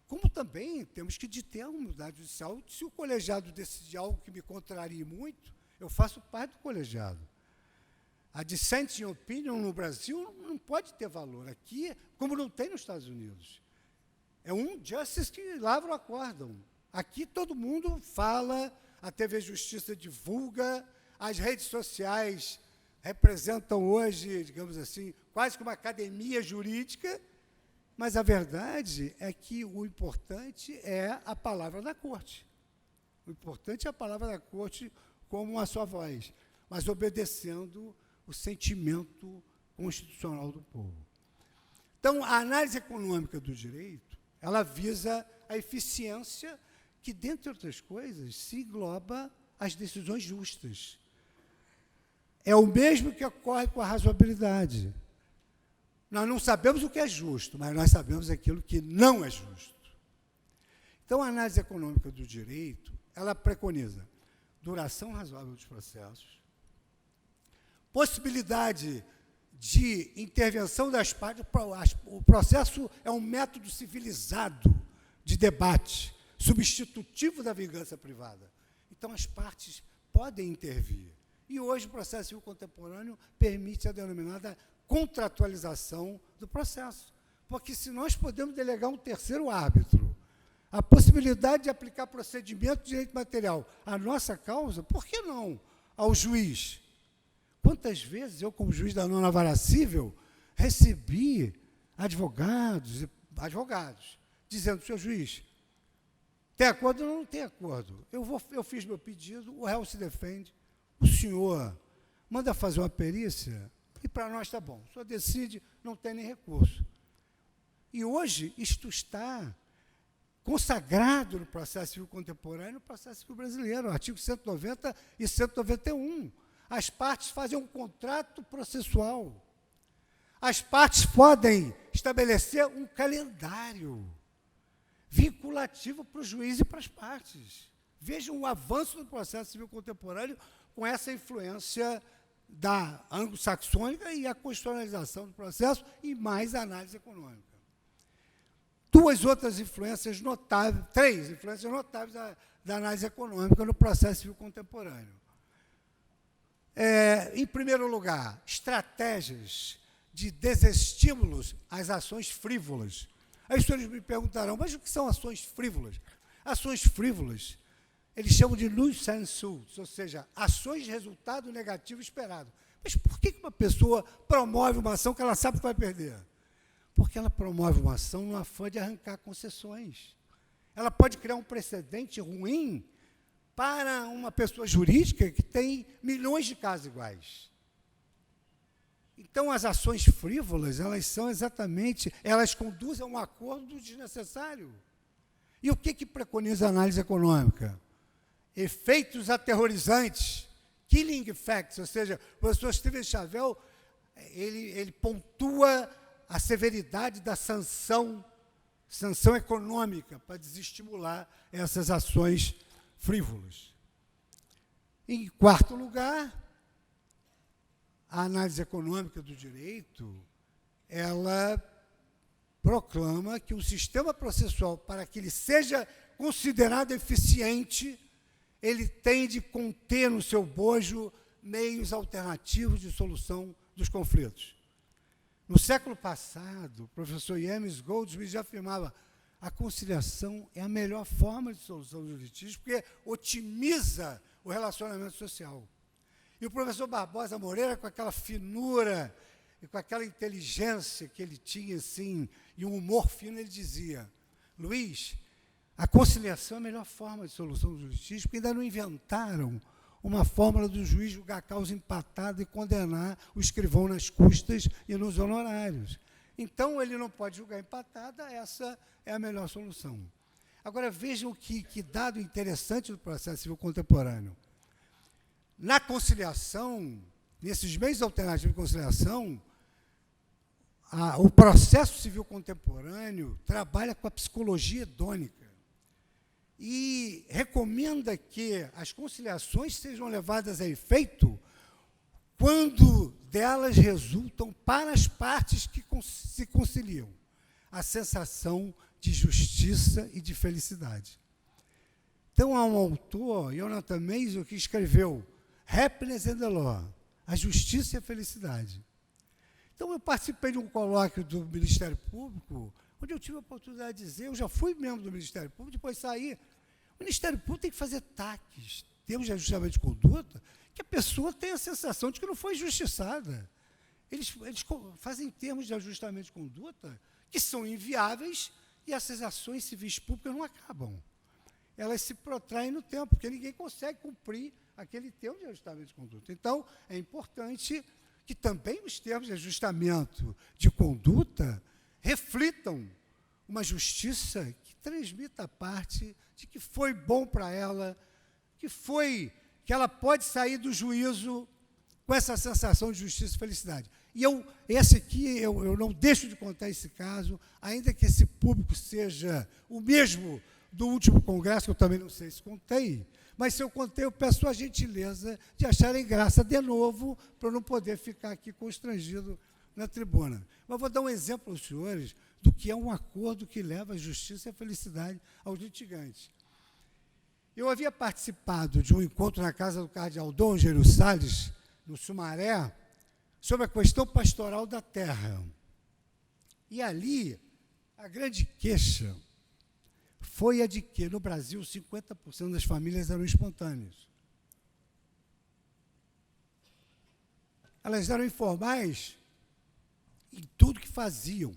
Como também temos que ter a humildade judicial, se o colegiado decidir algo que me contrarie muito, eu faço parte do colegiado. A dissenting opinion no Brasil não pode ter valor aqui, como não tem nos Estados Unidos. É um justice que lavra o acórdão. Aqui todo mundo fala, a TV Justiça divulga, as redes sociais representam hoje, digamos assim, quase que uma academia jurídica, Mas a verdade é que o importante é a palavra da corte. O importante é a palavra da corte como uma só voz, mas obedecendo o sentimento constitucional do povo. Então, a análise econômica do direito, ela visa a eficiência que, dentre outras coisas, se engloba as decisões justas. É o mesmo que ocorre com a razoabilidade. Nós não sabemos o que é justo, mas nós sabemos aquilo que não é justo. Então, a análise econômica do direito, ela preconiza duração razoável dos processos, possibilidade de intervenção das partes. O processo é um método civilizado de debate, substitutivo da vingança privada. Então, as partes podem intervir. E hoje o processo civil contemporâneo permite a denominada contratualização do processo. Porque se nós podemos delegar um terceiro árbitro a possibilidade de aplicar procedimento de direito material à nossa causa, por que não ao juiz? Quantas vezes eu, como juiz da nona vara civil, recebi advogados, dizendo, senhor juiz, tem acordo ou não tem acordo? Eu fiz meu pedido, o réu se defende, o senhor manda fazer uma perícia e para nós está bom. O senhor decide, não tem nem recurso. E hoje isto está consagrado no processo civil contemporâneo, no processo civil brasileiro, artigo 190 e 191. As partes fazem um contrato processual. As partes podem estabelecer um calendário vinculativo para o juiz e para as partes. Vejam o avanço do processo civil contemporâneo com essa influência da anglo-saxônica e a constitucionalização do processo e mais a análise econômica. Duas outras influências notáveis, três influências notáveis da análise econômica no processo civil contemporâneo. Em primeiro lugar, estratégias de desestímulos às ações frívolas. Aí os senhores me perguntarão, mas o que são ações frívolas? Ações frívolas, eles chamam de nuisance, ou seja, ações de resultado negativo esperado. Mas por que uma pessoa promove uma ação que ela sabe que vai perder? Porque ela promove uma ação no afã de arrancar concessões. Ela pode criar um precedente ruim para uma pessoa jurídica que tem milhões de casos iguais. Então, as ações frívolas, elas conduzem a um acordo desnecessário. E o que preconiza a análise econômica? Efeitos aterrorizantes, killing effects, ou seja, o professor Steven Chavel, ele pontua a severidade da sanção econômica para desestimular essas ações frívolas. Em quarto lugar, a análise econômica do direito, ela proclama que o sistema processual, para que ele seja considerado eficiente, ele tem de conter no seu bojo meios alternativos de solução dos conflitos. No século passado, o professor James Goldsmith já afirmava a conciliação é a melhor forma de solução dos litígios, porque otimiza o relacionamento social. E o professor Barbosa Moreira, com aquela finura e com aquela inteligência que ele tinha, assim, e um humor fino, ele dizia, Luiz, a conciliação é a melhor forma de solução dos litígios, porque ainda não inventaram uma fórmula do juiz julgar a causa empatada e condenar o escrivão nas custas e nos honorários. Então, ele não pode julgar empatada, essa é a melhor solução. Agora, vejam que dado interessante do processo civil contemporâneo. Na conciliação, nesses meios alternativos de conciliação, o processo civil contemporâneo trabalha com a psicologia hedônica e recomenda que as conciliações sejam levadas a efeito quando delas resultam para as partes que se conciliam a sensação de justiça e de felicidade. Então, há um autor, Jonathan Mason, que escreveu Happiness and the Law, a justiça e a felicidade. Então, eu participei de um colóquio do Ministério Público, onde eu tive a oportunidade de dizer, eu já fui membro do Ministério Público, depois saí. O Ministério Público tem que fazer TACs, termos de ajustamento de conduta, que a pessoa tem a sensação de que não foi injustiçada. Eles fazem termos de ajustamento de conduta que são inviáveis, e essas ações civis públicas não acabam. Elas se protraem no tempo, porque ninguém consegue cumprir aquele termo de ajustamento de conduta. Então, é importante que também os termos de ajustamento de conduta reflitam uma justiça que transmita a parte de que foi bom para ela, que ela pode sair do juízo com essa sensação de justiça e felicidade. E esse aqui, eu não deixo de contar esse caso, ainda que esse público seja o mesmo do último congresso, que eu também não sei se contei, mas se eu contei, eu peço a gentileza de acharem graça de novo, para eu não poder ficar aqui constrangido na tribuna. Mas vou dar um exemplo aos senhores do que é um acordo que leva a justiça e a felicidade aos litigantes. Eu havia participado de um encontro na casa do cardeal Dom Jairo Salles, no Sumaré, sobre a questão pastoral da terra. E ali, a grande queixa foi a de que, no Brasil, 50% das famílias eram espontâneas. Elas eram informais em tudo que faziam.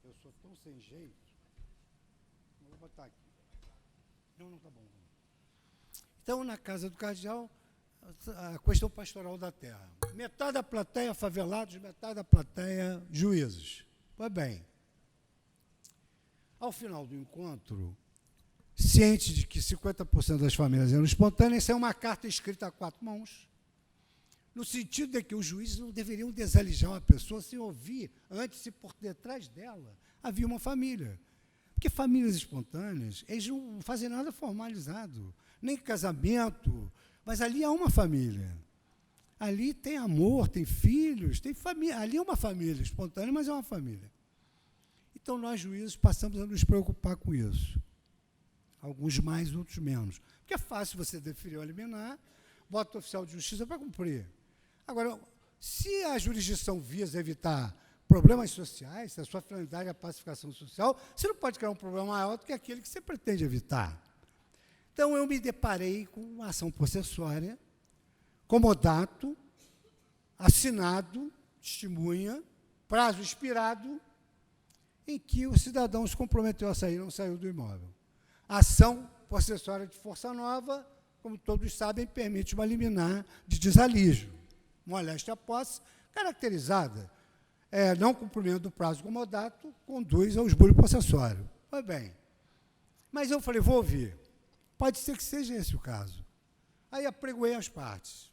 Eu sou tão sem jeito. Vou botar aqui. Não, tá bom. Então, na casa do cardeal, a questão pastoral da terra. Metade da plateia favelados, metade da plateia juízes. Pois bem, ao final do encontro, ciente de que 50% das famílias eram espontâneas, saiu uma carta escrita a 4 mãos, no sentido de que os juízes não deveriam desalijar uma pessoa sem ouvir antes se por detrás dela havia uma família. Porque famílias espontâneas, eles não fazem nada formalizado, nem casamento, mas ali há uma família. Ali tem amor, tem filhos, tem família. Ali é uma família espontânea, mas é uma família. Então, nós, juízes, passamos a nos preocupar com isso. Alguns mais, outros menos. Porque é fácil você deferir ou eliminar, bota o oficial de justiça para cumprir. Agora, se a jurisdição visa evitar problemas sociais, se a sua finalidade é a pacificação social, você não pode criar um problema maior do que aquele que você pretende evitar. Então, eu me deparei com uma ação possessória, comodato, assinado, testemunha, prazo expirado, em que o cidadão se comprometeu a sair, não saiu do imóvel. A ação possessória de força nova, como todos sabem, permite uma liminar de desalígio. Moléstia à posse, caracterizada. Não cumprimento do prazo comodato, conduz ao esbulho possessório. Pois bem. Mas eu falei, vou ouvir. Pode ser que seja esse o caso. Aí apregoei as partes.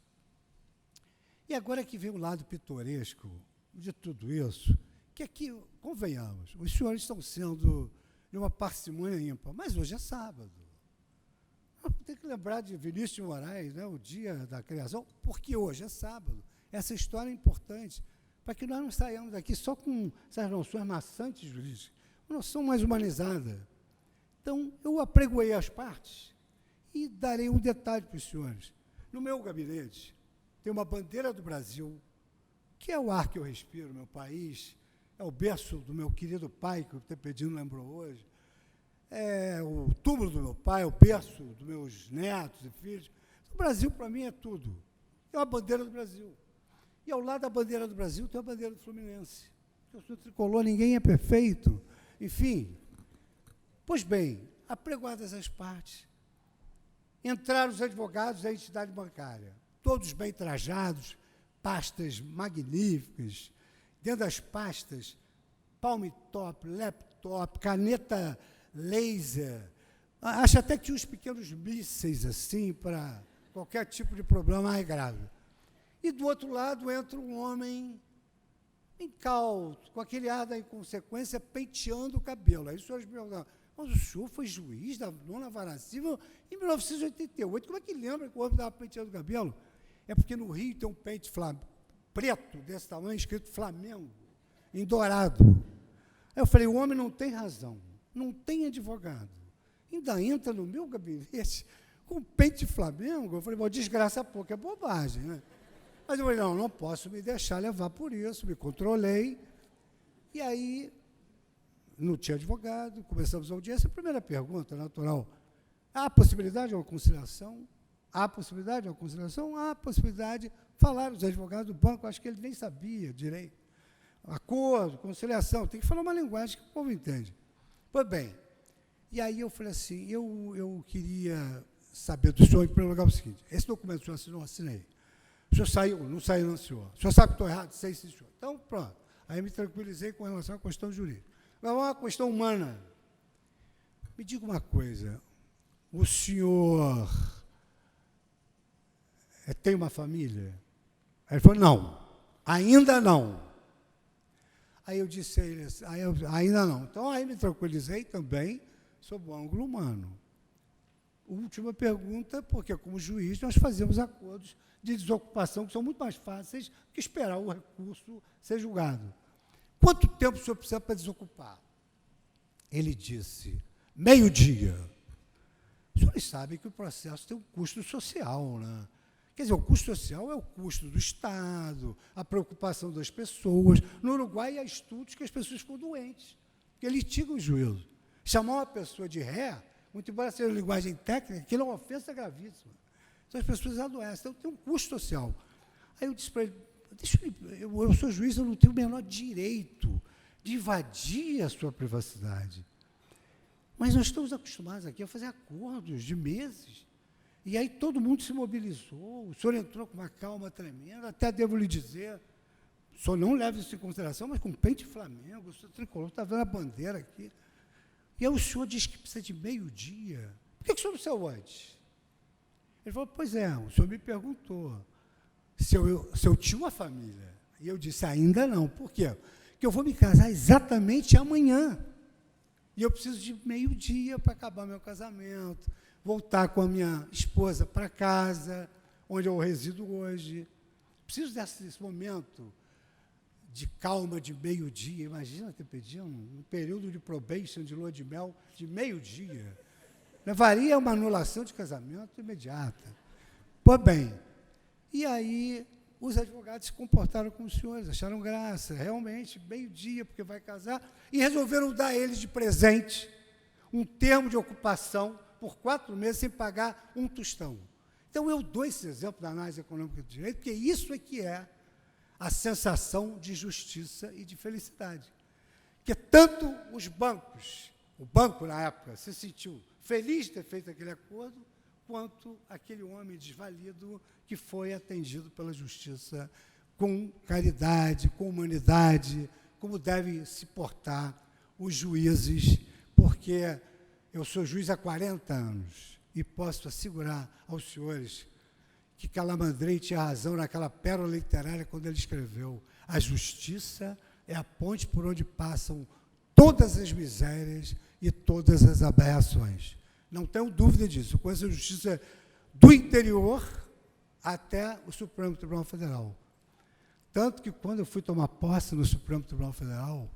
E agora que vem o lado pitoresco de tudo isso, que aqui, convenhamos, os senhores estão sendo de uma parcimônia ímpar, mas hoje é sábado. Tem que lembrar de Vinícius de Moraes, né, o dia da criação, porque hoje é sábado. Essa história é importante, para que nós não saiamos daqui só com essas noções maçantes jurídicas, uma noção mais humanizada. Então, eu apregoei as partes e darei um detalhe para os senhores. No meu gabinete, tem uma bandeira do Brasil, que é o ar que eu respiro, meu país, é o berço do meu querido pai, que o Tepedino lembrou hoje, é o túmulo do meu pai, o berço dos meus netos e filhos. O Brasil, para mim, é tudo. É uma bandeira do Brasil. E ao lado da bandeira do Brasil tem a bandeira do Fluminense. Eu sou tricolor, ninguém é perfeito. Enfim. Pois bem, apregoadas as partes, entraram os advogados da entidade bancária, todos bem trajados, pastas magníficas, dentro das pastas, palm top, laptop, caneta laser, acho até que tinha uns pequenos mísseis assim, para qualquer tipo de problema mais grave. E do outro lado entra um homem incauto, com aquele ar da inconsequência, penteando o cabelo. Aí os senhores me perguntam, mas o senhor foi juiz da 9ª Vara Civil em 1988, como é que lembra que o homem estava penteando o cabelo? É porque no Rio tem um pente preto, desse tamanho, escrito Flamengo, em dourado. Aí eu falei, o homem não tem razão, não tem advogado. Ainda entra no meu gabinete com pente Flamengo. Eu falei, bom, desgraça pouco, é bobagem, né? Mas eu falei, não posso me deixar levar por isso, me controlei. E aí, não tinha advogado, começamos a audiência. A primeira pergunta, natural, há possibilidade de uma conciliação? Há possibilidade de uma conciliação? Há possibilidade. Falaram os advogados do banco, acho que ele nem sabia direito. acordo, conciliação, tem que falar uma linguagem que o povo entende. Pois bem, e aí eu falei assim, eu queria saber do senhor, em primeiro lugar, o seguinte, esse documento o senhor assinou, assinei. O senhor saiu? Não saiu, não, senhor. O senhor sabe que estou errado? Sei, sim, senhor. Então, pronto. Aí me tranquilizei com relação à questão jurídica. Agora, uma questão humana. Me diga uma coisa, o senhor tem uma família? Aí ele falou, não, ainda não. Aí eu disse a ele, ainda não. Então, aí me tranquilizei também sob o ângulo humano. Última pergunta, porque como juiz nós fazemos acordos de desocupação que são muito mais fáceis que esperar o recurso ser julgado. Quanto tempo o senhor precisa para desocupar? Ele disse, meio-dia. Os senhores sabem que o processo tem um custo social, né? Quer dizer, o custo social é o custo do Estado, a preocupação das pessoas. No Uruguai há estudos que as pessoas ficam doentes, porque litigam o juízo. Chamar uma pessoa de ré, muito embora seja linguagem técnica, aquilo é uma ofensa gravíssima. Então as pessoas adoecem, então tem um custo social. Aí eu disse para ele, eu sou juiz, eu não tenho o menor direito de invadir a sua privacidade. Mas nós estamos acostumados aqui a fazer acordos de meses. E aí todo mundo se mobilizou, o senhor entrou com uma calma tremenda, até devo lhe dizer, o senhor não leva isso em consideração, mas com pente Flamengo, o senhor tricolor, está vendo a bandeira aqui. E aí o senhor diz que precisa de meio-dia. Por que o senhor não saiu antes? Ele falou, pois é, o senhor me perguntou se eu tinha uma família. E eu disse, ainda não. Por quê? Porque eu vou me casar exatamente amanhã. E eu preciso de meio-dia para acabar meu casamento, voltar com a minha esposa para casa, onde eu resido hoje. Preciso desse momento de calma de meio-dia. Imagina ter pedido um período de probation, de lua de mel, de meio-dia. Levaria a uma anulação de casamento imediata. Pois bem, e aí os advogados se comportaram com os senhores, acharam graça, realmente, meio-dia, porque vai casar, e resolveram dar a eles de presente um termo de ocupação por 4 meses sem pagar um tostão. Então, eu dou esse exemplo da análise econômica do direito, porque isso é que é a sensação de justiça e de felicidade. Porque tanto os bancos, o banco, na época, se sentiu feliz de ter feito aquele acordo, quanto aquele homem desvalido que foi atendido pela justiça com caridade, com humanidade, como devem se portar os juízes, porque eu sou juiz há 40 anos e posso assegurar aos senhores que Calamandrei tinha razão naquela pérola literária quando ele escreveu: a justiça é a ponte por onde passam todas as misérias e todas as aberrações. Não tenho dúvida disso. Eu conheço a justiça do interior até o Supremo Tribunal Federal. Tanto que, quando eu fui tomar posse no Supremo Tribunal Federal,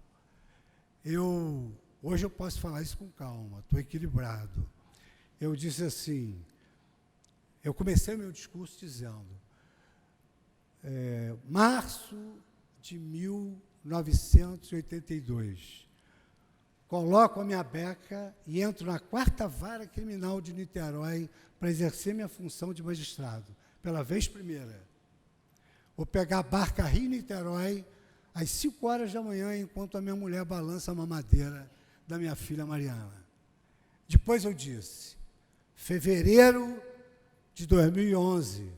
hoje eu posso falar isso com calma, estou equilibrado. Eu disse assim, eu comecei meu discurso dizendo, março de 1982, coloco a minha beca e entro na 4ª Vara Criminal de Niterói para exercer minha função de magistrado, pela vez primeira. Vou pegar a barca Rio-Niterói às 5 horas da manhã, enquanto a minha mulher balança a mamadeira da minha filha Mariana. Depois eu disse, fevereiro de 2011,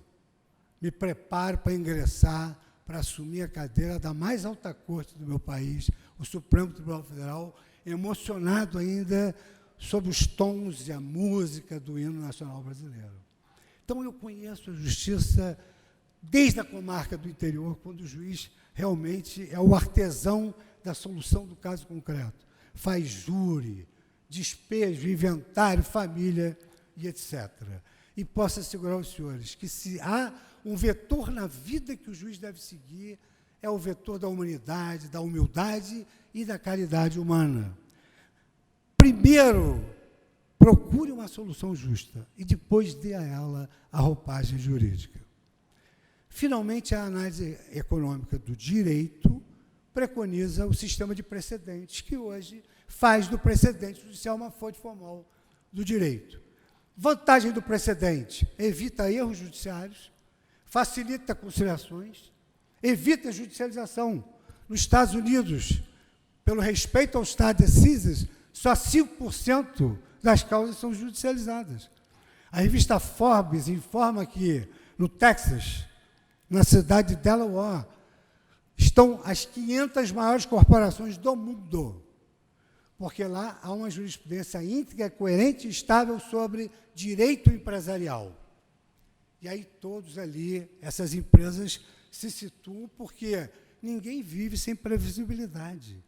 me preparo para ingressar, para assumir a cadeira da mais alta corte do meu país, o Supremo Tribunal Federal, emocionado ainda sobre os tons e a música do hino nacional brasileiro. Então, eu conheço a justiça desde a comarca do interior, quando o juiz realmente é o artesão da solução do caso concreto. Faz júri, despejo, inventário, família e etc. E posso assegurar aos senhores que, se há um vetor na vida que o juiz deve seguir, é o vetor da humanidade, da humildade e da caridade humana. Primeiro, procure uma solução justa e depois dê a ela a roupagem jurídica. Finalmente, a análise econômica do direito preconiza o sistema de precedentes, que hoje faz do precedente judicial uma fonte formal do direito. Vantagem do precedente: evita erros judiciários, facilita conciliações, evita judicialização. Nos Estados Unidos, pelo respeito ao Estado de Decisions, só 5% das causas são judicializadas. A revista Forbes informa que, no Texas, na cidade de Delaware, estão as 500 maiores corporações do mundo, porque lá há uma jurisprudência íntegra, coerente e estável sobre direito empresarial. E aí todos ali, essas empresas se situam porque ninguém vive sem previsibilidade.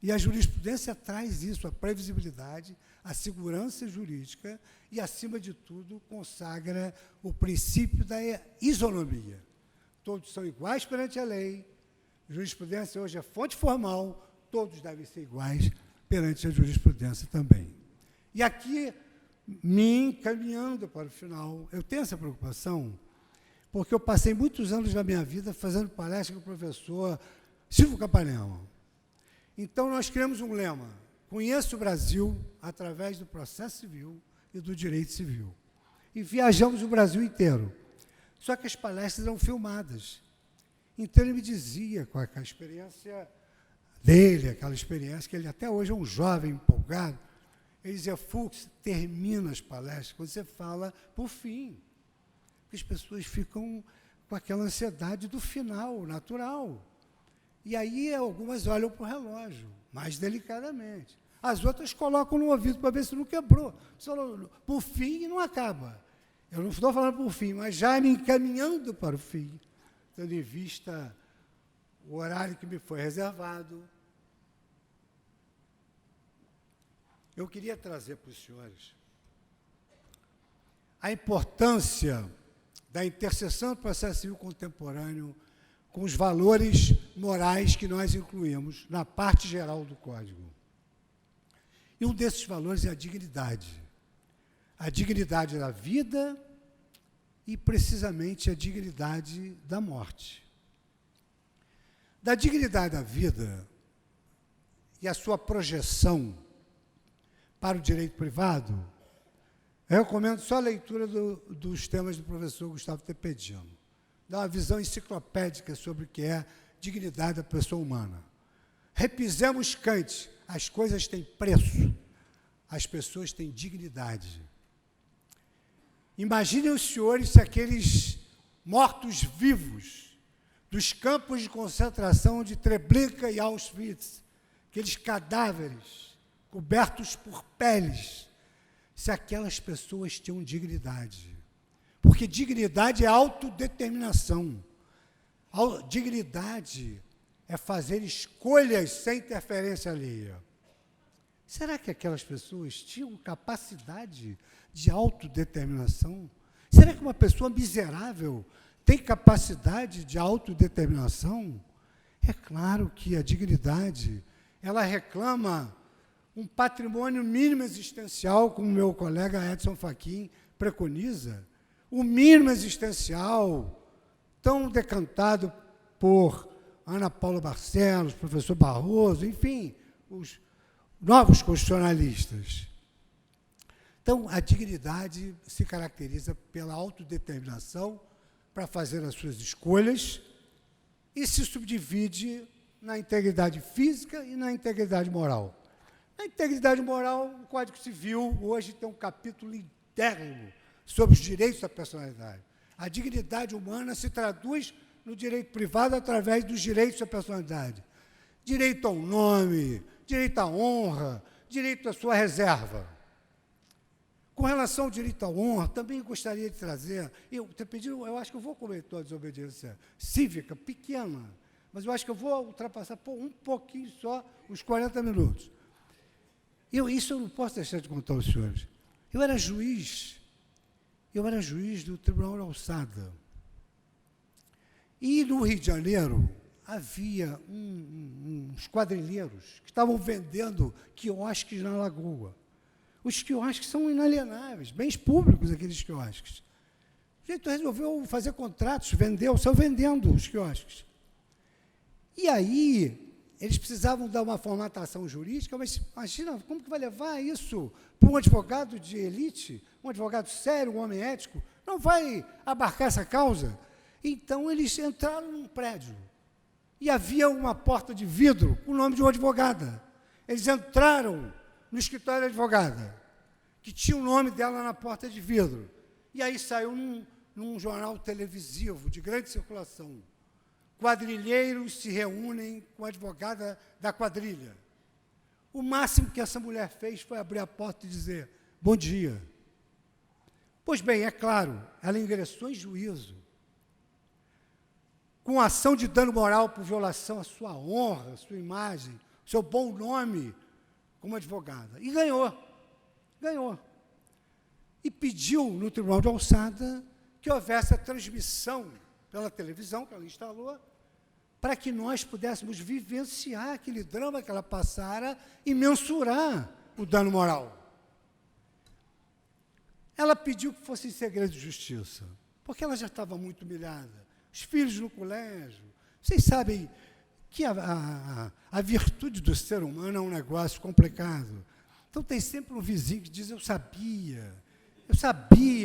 E a jurisprudência traz isso, a previsibilidade, a segurança jurídica e, acima de tudo, consagra o princípio da isonomia. Todos são iguais perante a lei, a jurisprudência hoje é fonte formal, todos devem ser iguais perante a jurisprudência também. E aqui, me encaminhando para o final, eu tenho essa preocupação, porque eu passei muitos anos da minha vida fazendo palestra com o professor Silvio Capanema. Então, nós criamos um lema: conheço o Brasil através do processo civil e do direito civil. E viajamos o Brasil inteiro. Só que as palestras eram filmadas. Então, ele me dizia, com a experiência dele, aquela experiência, que ele até hoje é um jovem empolgado, ele dizia: Fux, termina as palestras quando você fala por fim. Porque as pessoas ficam com aquela ansiedade do final, natural. E aí algumas olham para o relógio, mais delicadamente. As outras colocam no ouvido para ver se não quebrou. Por fim, não acaba. Eu não estou falando por fim, mas já me encaminhando para o fim, tendo em vista o horário que me foi reservado. Eu queria trazer para os senhores a importância da interseção do processo civil contemporâneo com os valores morais que nós incluímos na parte geral do Código. E um desses valores é a dignidade. A dignidade da vida e, precisamente, a dignidade da morte. Da dignidade da vida e a sua projeção para o direito privado, eu recomendo só a leitura dos temas do professor Gustavo Tepedino. Dá uma visão enciclopédica sobre o que é dignidade da pessoa humana. Repisemos Kant: as coisas têm preço, as pessoas têm dignidade. Imaginem os senhores se aqueles mortos-vivos dos campos de concentração de Treblinka e Auschwitz, aqueles cadáveres cobertos por peles, se aquelas pessoas tinham dignidade. Porque dignidade é autodeterminação. Dignidade é fazer escolhas sem interferência alheia. Será que aquelas pessoas tinham capacidade de autodeterminação? Será que uma pessoa miserável tem capacidade de autodeterminação? É claro que a dignidade, ela reclama um patrimônio mínimo existencial, como meu colega Edson Fachin preconiza, o mínimo existencial, tão decantado por Ana Paula Barcelos, professor Barroso, enfim, os novos constitucionalistas. Então, a dignidade se caracteriza pela autodeterminação para fazer as suas escolhas e se subdivide na integridade física e na integridade moral. Na integridade moral, o Código Civil hoje tem um capítulo interno sobre os direitos da personalidade. A dignidade humana se traduz no direito privado através dos direitos da personalidade. Direito ao nome, direito à honra, direito à sua reserva. Com relação ao direito à honra, também gostaria de trazer, eu acho que eu vou cometer uma desobediência cívica pequena, mas eu acho que eu vou ultrapassar um pouquinho só os 40 minutos. Isso eu não posso deixar de contar aos senhores. Eu era juiz do Tribunal de Alçada. E no Rio de Janeiro havia uns quadrilheiros que estavam vendendo quiosques na Lagoa. Os quiosques são inalienáveis, bens públicos aqueles quiosques. O sujeito resolveu fazer contratos, saiu vendendo os quiosques. E aí, eles precisavam dar uma formatação jurídica, mas imagina, como que vai levar isso para um advogado de elite, um advogado sério, um homem ético? Não vai abarcar essa causa? Então, eles entraram num prédio e havia uma porta de vidro com o nome de uma advogada. Eles entraram no escritório da advogada, que tinha o nome dela na porta de vidro. E aí saiu num jornal televisivo de grande circulação. Quadrilheiros se reúnem com a advogada da quadrilha. O máximo que essa mulher fez foi abrir a porta e dizer: bom dia. Pois bem, é claro, ela ingressou em juízo com ação de dano moral por violação à sua honra, à sua imagem, ao seu bom nome como advogada. E ganhou. Ganhou. E pediu no Tribunal de Alçada que houvesse a transmissão pela televisão que ela instalou, para que nós pudéssemos vivenciar aquele drama que ela passara e mensurar o dano moral. Ela pediu que fosse em segredo de justiça, porque ela já estava muito humilhada. Os filhos no colégio. Vocês sabem que a virtude do ser humano é um negócio complicado. Então, tem sempre um vizinho que diz: eu sabia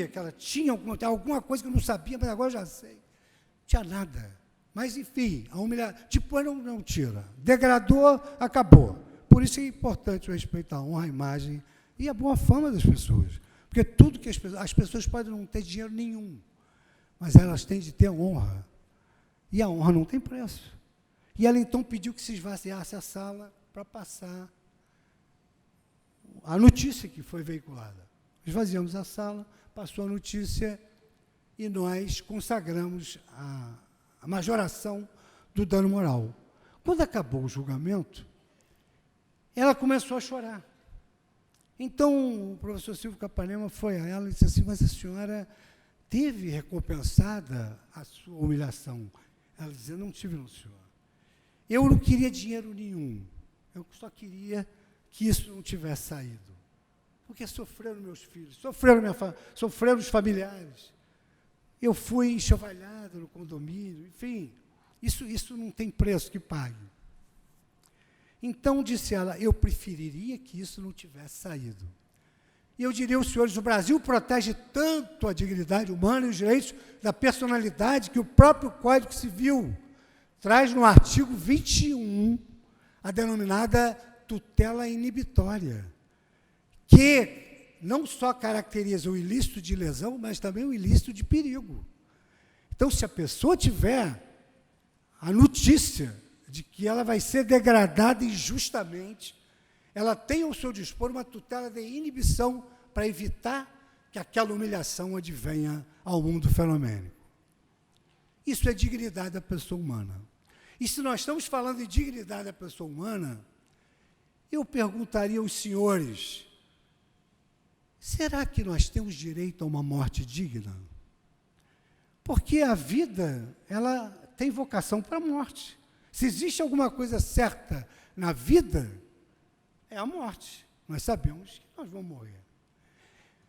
que ela tinha alguma coisa que eu não sabia, mas agora eu já sei. Não tinha nada. Mas, enfim, a humilhação, depois não tira. Degradou, acabou. Por isso é importante o respeito à honra, à imagem e à boa fama das pessoas. Porque tudo que as pessoas podem não ter dinheiro nenhum, mas elas têm de ter honra. E a honra não tem preço. E ela, então, pediu que se esvaziasse a sala para passar a notícia que foi veiculada. Esvaziamos a sala, passou a notícia e nós consagramos a majoração do dano moral. Quando acabou o julgamento, ela começou a chorar. Então, o professor Silvio Capanema foi a ela e disse assim: mas a senhora teve recompensada a sua humilhação? Ela dizia: não tive, não, senhor. Eu não queria dinheiro nenhum. Eu só queria que isso não tivesse saído. Porque sofreram meus filhos, sofreram os familiares. Eu fui enxovalhado no condomínio, enfim, isso não tem preço que pague. Então, disse ela, eu preferiria que isso não tivesse saído. E eu diria aos senhores, o Brasil protege tanto a dignidade humana e os direitos da personalidade que o próprio Código Civil traz no artigo 21 a denominada tutela inibitória, que não só caracteriza o ilícito de lesão, mas também o ilícito de perigo. Então, se a pessoa tiver a notícia de que ela vai ser degradada injustamente, ela tem ao seu dispor uma tutela de inibição para evitar que aquela humilhação advenha ao mundo fenomênico. Isso é dignidade da pessoa humana. E se nós estamos falando de dignidade da pessoa humana, eu perguntaria aos senhores, será que nós temos direito a uma morte digna? Porque a vida, ela tem vocação para a morte. Se existe alguma coisa certa na vida, é a morte. Nós sabemos que nós vamos morrer.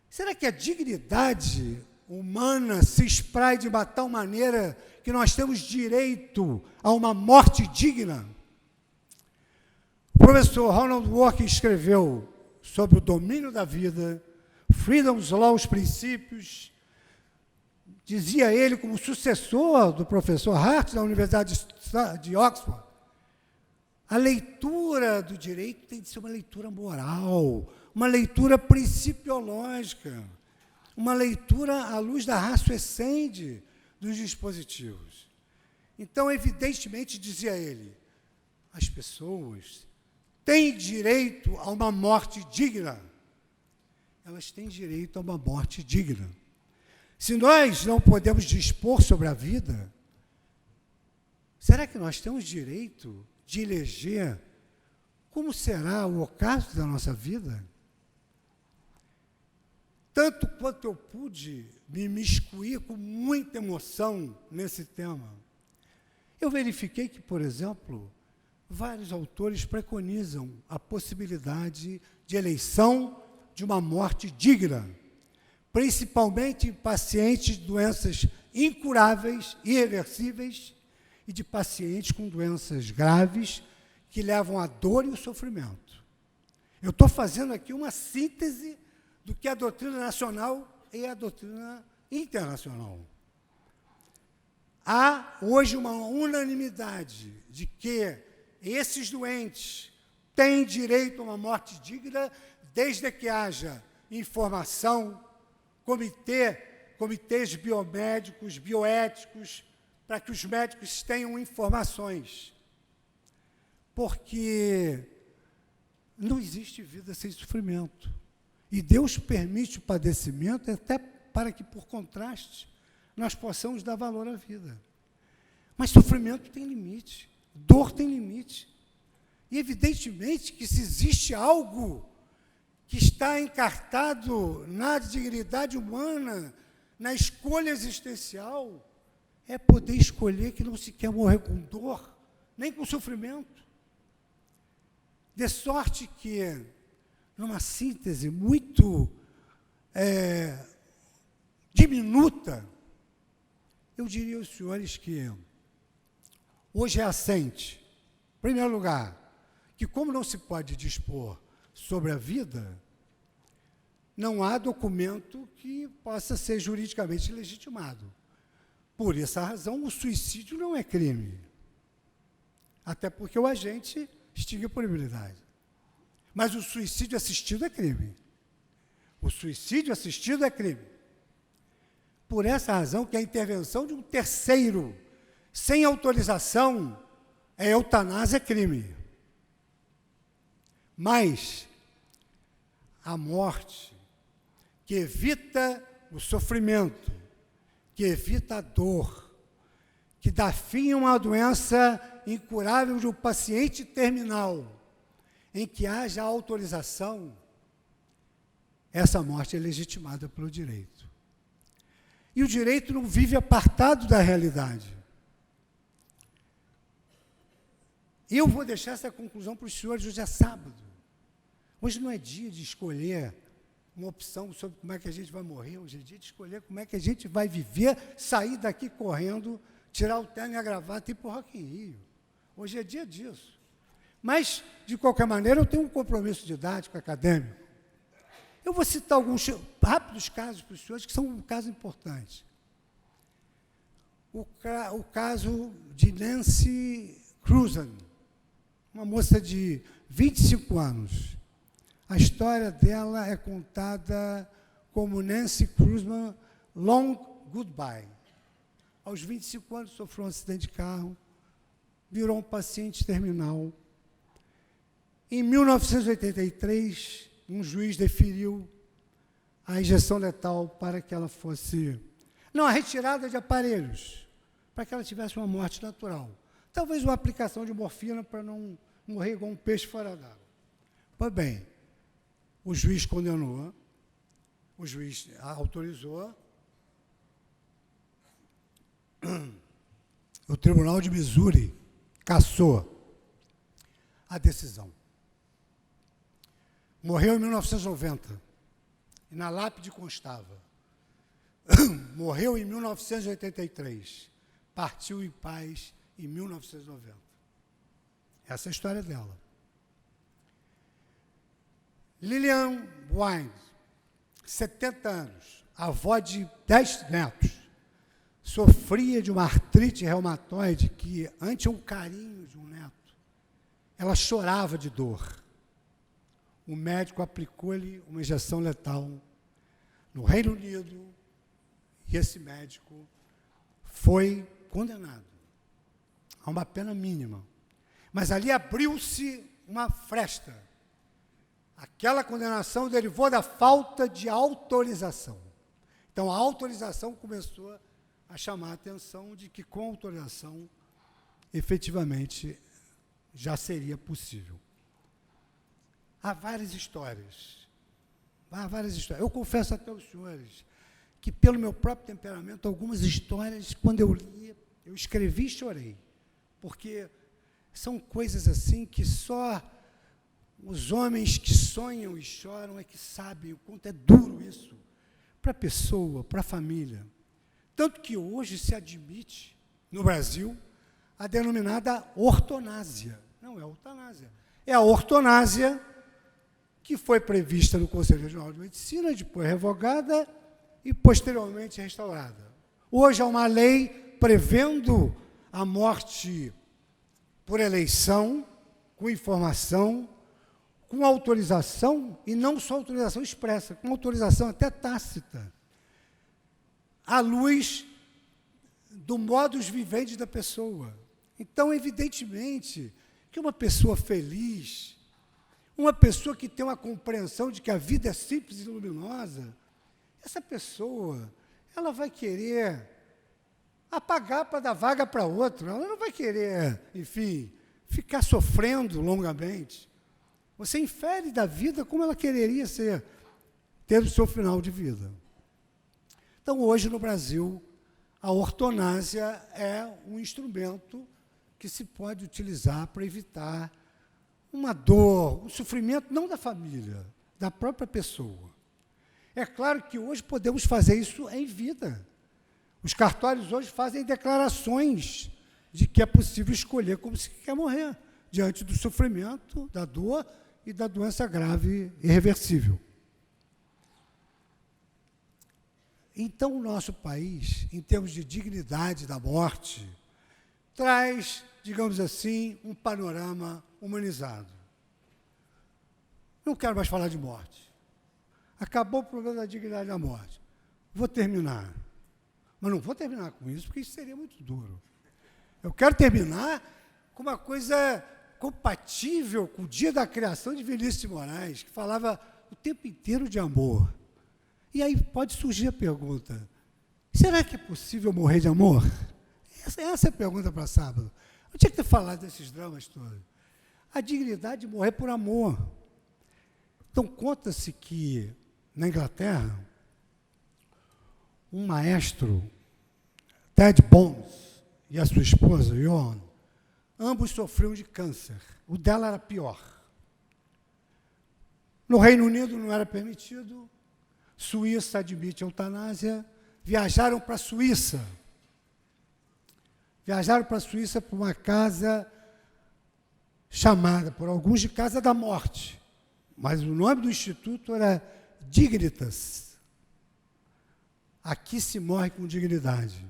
Será que a dignidade humana se espraia de uma tal maneira que nós temos direito a uma morte digna? O professor Ronald Dworkin escreveu sobre o domínio da vida, Freedom's Law, os princípios. Dizia ele, como sucessor do professor Hart, da Universidade de Oxford, a leitura do direito tem de ser uma leitura moral, uma leitura principiológica, uma leitura à luz da ratio essendi dos dispositivos. Então, evidentemente, dizia ele, as pessoas têm direito a uma morte digna. Elas têm direito a uma morte digna. Se nós não podemos dispor sobre a vida, será que nós temos direito de eleger como será o ocaso da nossa vida? Tanto quanto eu pude me imiscuir com muita emoção nesse tema, eu verifiquei que, por exemplo, vários autores preconizam a possibilidade de eleição de uma morte digna, principalmente em pacientes de doenças incuráveis, irreversíveis, e de pacientes com doenças graves que levam à dor e ao sofrimento. Eu estou fazendo aqui uma síntese do que é a doutrina nacional e a doutrina internacional. há hoje uma unanimidade de que esses doentes têm direito a uma morte digna, desde que haja informação, comitês biomédicos, bioéticos, para que os médicos tenham informações. Porque não existe vida sem sofrimento. E Deus permite o padecimento até para que, por contraste, nós possamos dar valor à vida. Mas sofrimento tem limite, dor tem limite. E, evidentemente, que se existe algo que está encartado na dignidade humana, na escolha existencial, é poder escolher que não se quer morrer com dor, nem com sofrimento. De sorte que, numa síntese muito diminuta, eu diria aos senhores que hoje é assente, em primeiro lugar, que como não se pode dispor sobre a vida, não há documento que possa ser juridicamente legitimado. Por essa razão, o suicídio não é crime. Até porque o agente extingue a punibilidade. Mas o suicídio assistido é crime. O suicídio assistido é crime. Por essa razão que a intervenção de um terceiro, sem autorização, eutanásia é crime. Mas a morte, que evita o sofrimento, que evita a dor, que dá fim a uma doença incurável de um paciente terminal, em que haja autorização, essa morte é legitimada pelo direito. E o direito não vive apartado da realidade. Eu vou deixar essa conclusão para os senhores, hoje é sábado. Hoje não é dia de escolher uma opção sobre como é que a gente vai morrer, hoje é dia de escolher como é que a gente vai viver, sair daqui correndo, tirar o terno e a gravata e ir para o Rock in Rio. Hoje é dia disso. Mas, de qualquer maneira, eu tenho um compromisso didático, acadêmico. Eu vou citar alguns rápidos casos para os senhores, que são casos importantes. O caso de Nancy Cruzan, uma moça de 25 anos. A história dela é contada como Nancy Cruzan Long Goodbye. Aos 25 anos, sofreu um acidente de carro, virou um paciente terminal. Em 1983, um juiz deferiu a injeção letal para que ela fosse... Não, a retirada de aparelhos, para que ela tivesse uma morte natural. Talvez uma aplicação de morfina para não morrer igual um peixe fora d'água. Pois bem, o juiz condenou, o juiz autorizou, o Tribunal de Missouri cassou a decisão. Morreu em 1990, e na lápide constava, morreu em 1983, partiu em paz em 1990. Essa é a história dela. Lillian Wine, 70 anos, avó de 10 netos, sofria de uma artrite reumatoide que, ante um carinho de um neto, ela chorava de dor. O médico aplicou-lhe uma injeção letal no Reino Unido e esse médico foi condenado a uma pena mínima. Mas ali abriu-se uma fresta. Aquela condenação derivou da falta de autorização. Então, a autorização começou a chamar a atenção de que, com autorização, efetivamente, já seria possível. Há várias histórias. Eu confesso até aos senhores que, pelo meu próprio temperamento, algumas histórias, quando eu li, eu escrevi e chorei. Porque são coisas assim que só os homens que sonham e choram é que sabem o quanto é duro isso para a pessoa, para a família. Tanto que hoje se admite, no Brasil, a denominada ortonásia. Não é eutanásia. É a ortonásia que foi prevista no Conselho Regional de Medicina, depois revogada e posteriormente restaurada. Hoje é uma lei prevendo a morte por eleição, com informação, com autorização, e não só autorização expressa, com autorização até tácita, à luz do modus vivendi da pessoa. Então, evidentemente, que uma pessoa feliz, uma pessoa que tem uma compreensão de que a vida é simples e luminosa, essa pessoa, ela vai querer apagar para dar vaga para outro, ela não vai querer, enfim, ficar sofrendo longamente. Você infere da vida como ela quereria ter o seu final de vida. Então, hoje, no Brasil, a ortonásia é um instrumento que se pode utilizar para evitar uma dor, um sofrimento, não da família, da própria pessoa. É claro que hoje podemos fazer isso em vida. Os cartórios hoje fazem declarações de que é possível escolher como se quer morrer, diante do sofrimento, da dor e da doença grave e irreversível. Então, o nosso país, em termos de dignidade da morte, traz, digamos assim, um panorama humanizado. Não quero mais falar de morte. Acabou o problema da dignidade da morte. Vou terminar. Mas não vou terminar com isso, porque isso seria muito duro. Eu quero terminar com uma coisa compatível com o dia da criação de Vinícius de Moraes, que falava o tempo inteiro de amor. E aí pode surgir a pergunta, será que é possível morrer de amor? Essa é a pergunta para sábado. Eu tinha que ter falado desses dramas todos. A dignidade de morrer por amor. Então, conta-se que, na Inglaterra, um maestro, Ted Bones, e a sua esposa, Joan, ambos sofriam de câncer. O dela era pior. No Reino Unido não era permitido, Suíça admite a eutanásia, viajaram para a Suíça. Viajaram para a Suíça para uma casa chamada por alguns de Casa da Morte, mas o nome do instituto era Dignitas. Aqui se morre com dignidade.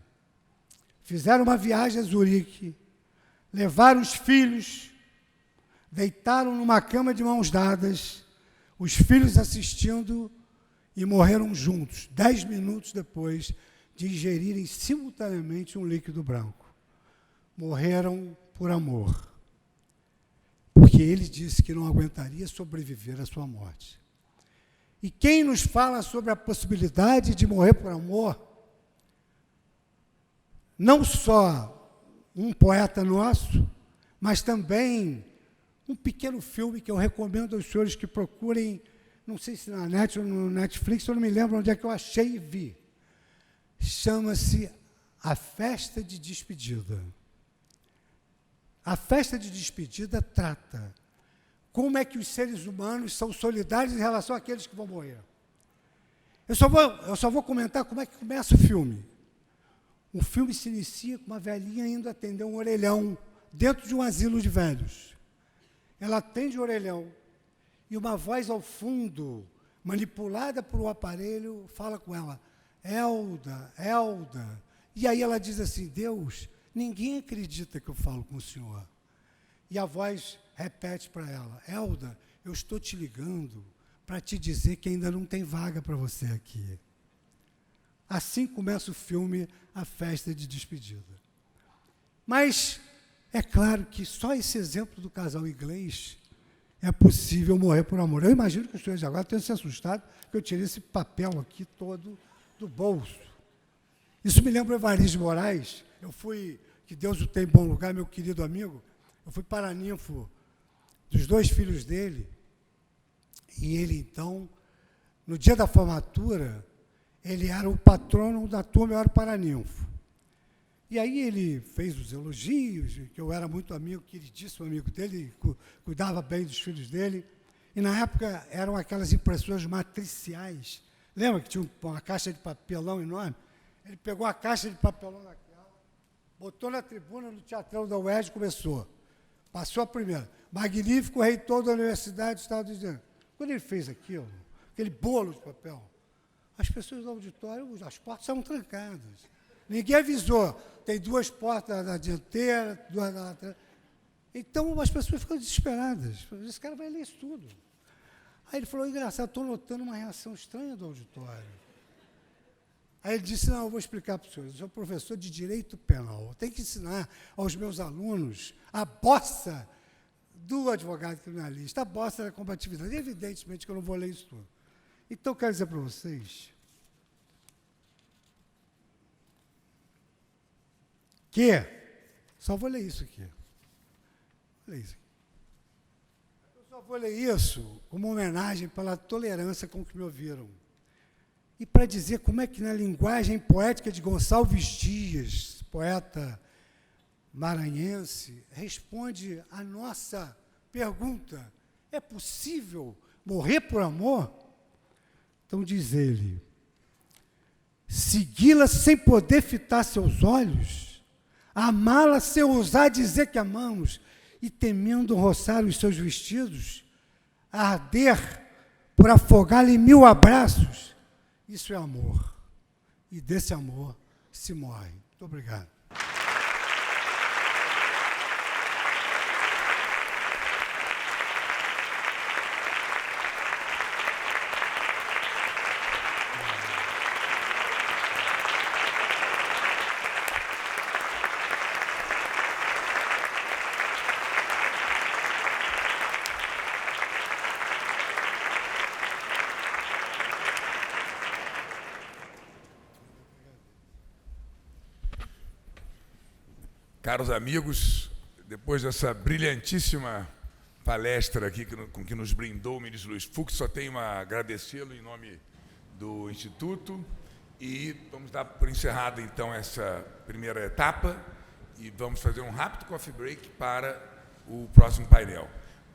Fizeram uma viagem a Zurique, levaram os filhos, deitaram numa cama de mãos dadas, os filhos assistindo e morreram juntos, 10 minutos depois de ingerirem simultaneamente um líquido branco. Morreram por amor, porque ele disse que não aguentaria sobreviver à sua morte. E quem nos fala sobre a possibilidade de morrer por amor, não só um poeta nosso, mas também um pequeno filme que eu recomendo aos senhores que procurem, não sei se na net ou no Netflix, eu não me lembro onde é que eu achei e vi. Chama-se A Festa de Despedida. A festa de despedida trata como é que os seres humanos são solidários em relação àqueles que vão morrer. Eu só vou comentar como é que começa o filme. O filme se inicia com uma velhinha indo atender um orelhão dentro de um asilo de velhos. Ela atende o orelhão e uma voz ao fundo, manipulada por um aparelho, fala com ela, Elda, Elda. E aí ela diz assim, Deus, ninguém acredita que eu falo com o senhor. E a voz repete para ela, Elda, eu estou te ligando para te dizer que ainda não tem vaga para você aqui. Assim começa o filme A Festa de Despedida. Mas é claro que só esse exemplo do casal inglês é possível morrer por amor. Eu imagino que os senhores agora tenham se assustado que eu tirei esse papel aqui todo do bolso. Isso me lembra o Evaristo de Moraes. Eu fui, que Deus o tem em bom lugar, meu querido amigo, eu fui paraninfo dos 2 filhos dele, e ele, então, no dia da formatura, ele era o patrono da turma, eu era o paraninfo. E aí ele fez os elogios, que eu era muito amigo, queridíssimo amigo dele, cuidava bem dos filhos dele, e na época eram aquelas impressões matriciais. Lembra que tinha uma caixa de papelão enorme? Ele pegou a caixa de papelão daquela, botou na tribuna do Teatrão da UERJ e começou. Passou a primeira. Magnífico reitor da Universidade do Estado do Rio de Janeiro. Quando ele fez aquilo, aquele bolo de papel, as pessoas do auditório, as portas estavam trancadas. Ninguém avisou. tem 2 portas na dianteira, 2 na lateral. Então, as pessoas ficam desesperadas. Esse cara vai ler isso tudo. Aí ele falou, engraçado, estou notando uma reação estranha do auditório. Aí ele disse, não, eu vou explicar para os senhores, eu sou professor de Direito Penal, eu tenho que ensinar aos meus alunos a bossa do advogado criminalista, a bossa da combatividade. E, evidentemente que eu não vou ler isso tudo. Então, eu quero dizer para vocês que, só vou ler isso aqui. Vou ler isso aqui. Eu só vou ler isso como homenagem pela tolerância com que me ouviram. E para dizer como é que, na linguagem poética de Gonçalves Dias, poeta maranhense, responde a nossa pergunta: é possível morrer por amor? Então diz ele: segui-la sem poder fitar seus olhos, amá-la sem ousar dizer que amamos, e temendo roçar os seus vestidos, arder por afogá-la em 1000 abraços. Isso é amor. E desse amor se morre. Muito obrigado. Caros amigos, depois dessa brilhantíssima palestra aqui com que nos brindou o ministro Luiz Fux, só tenho a agradecê-lo em nome do Instituto e vamos dar por encerrada então essa primeira etapa e vamos fazer um rápido coffee break para o próximo painel.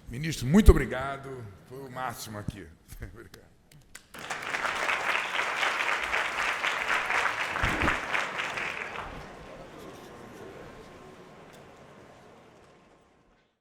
Ministro, muito obrigado, foi o máximo aqui. Obrigado.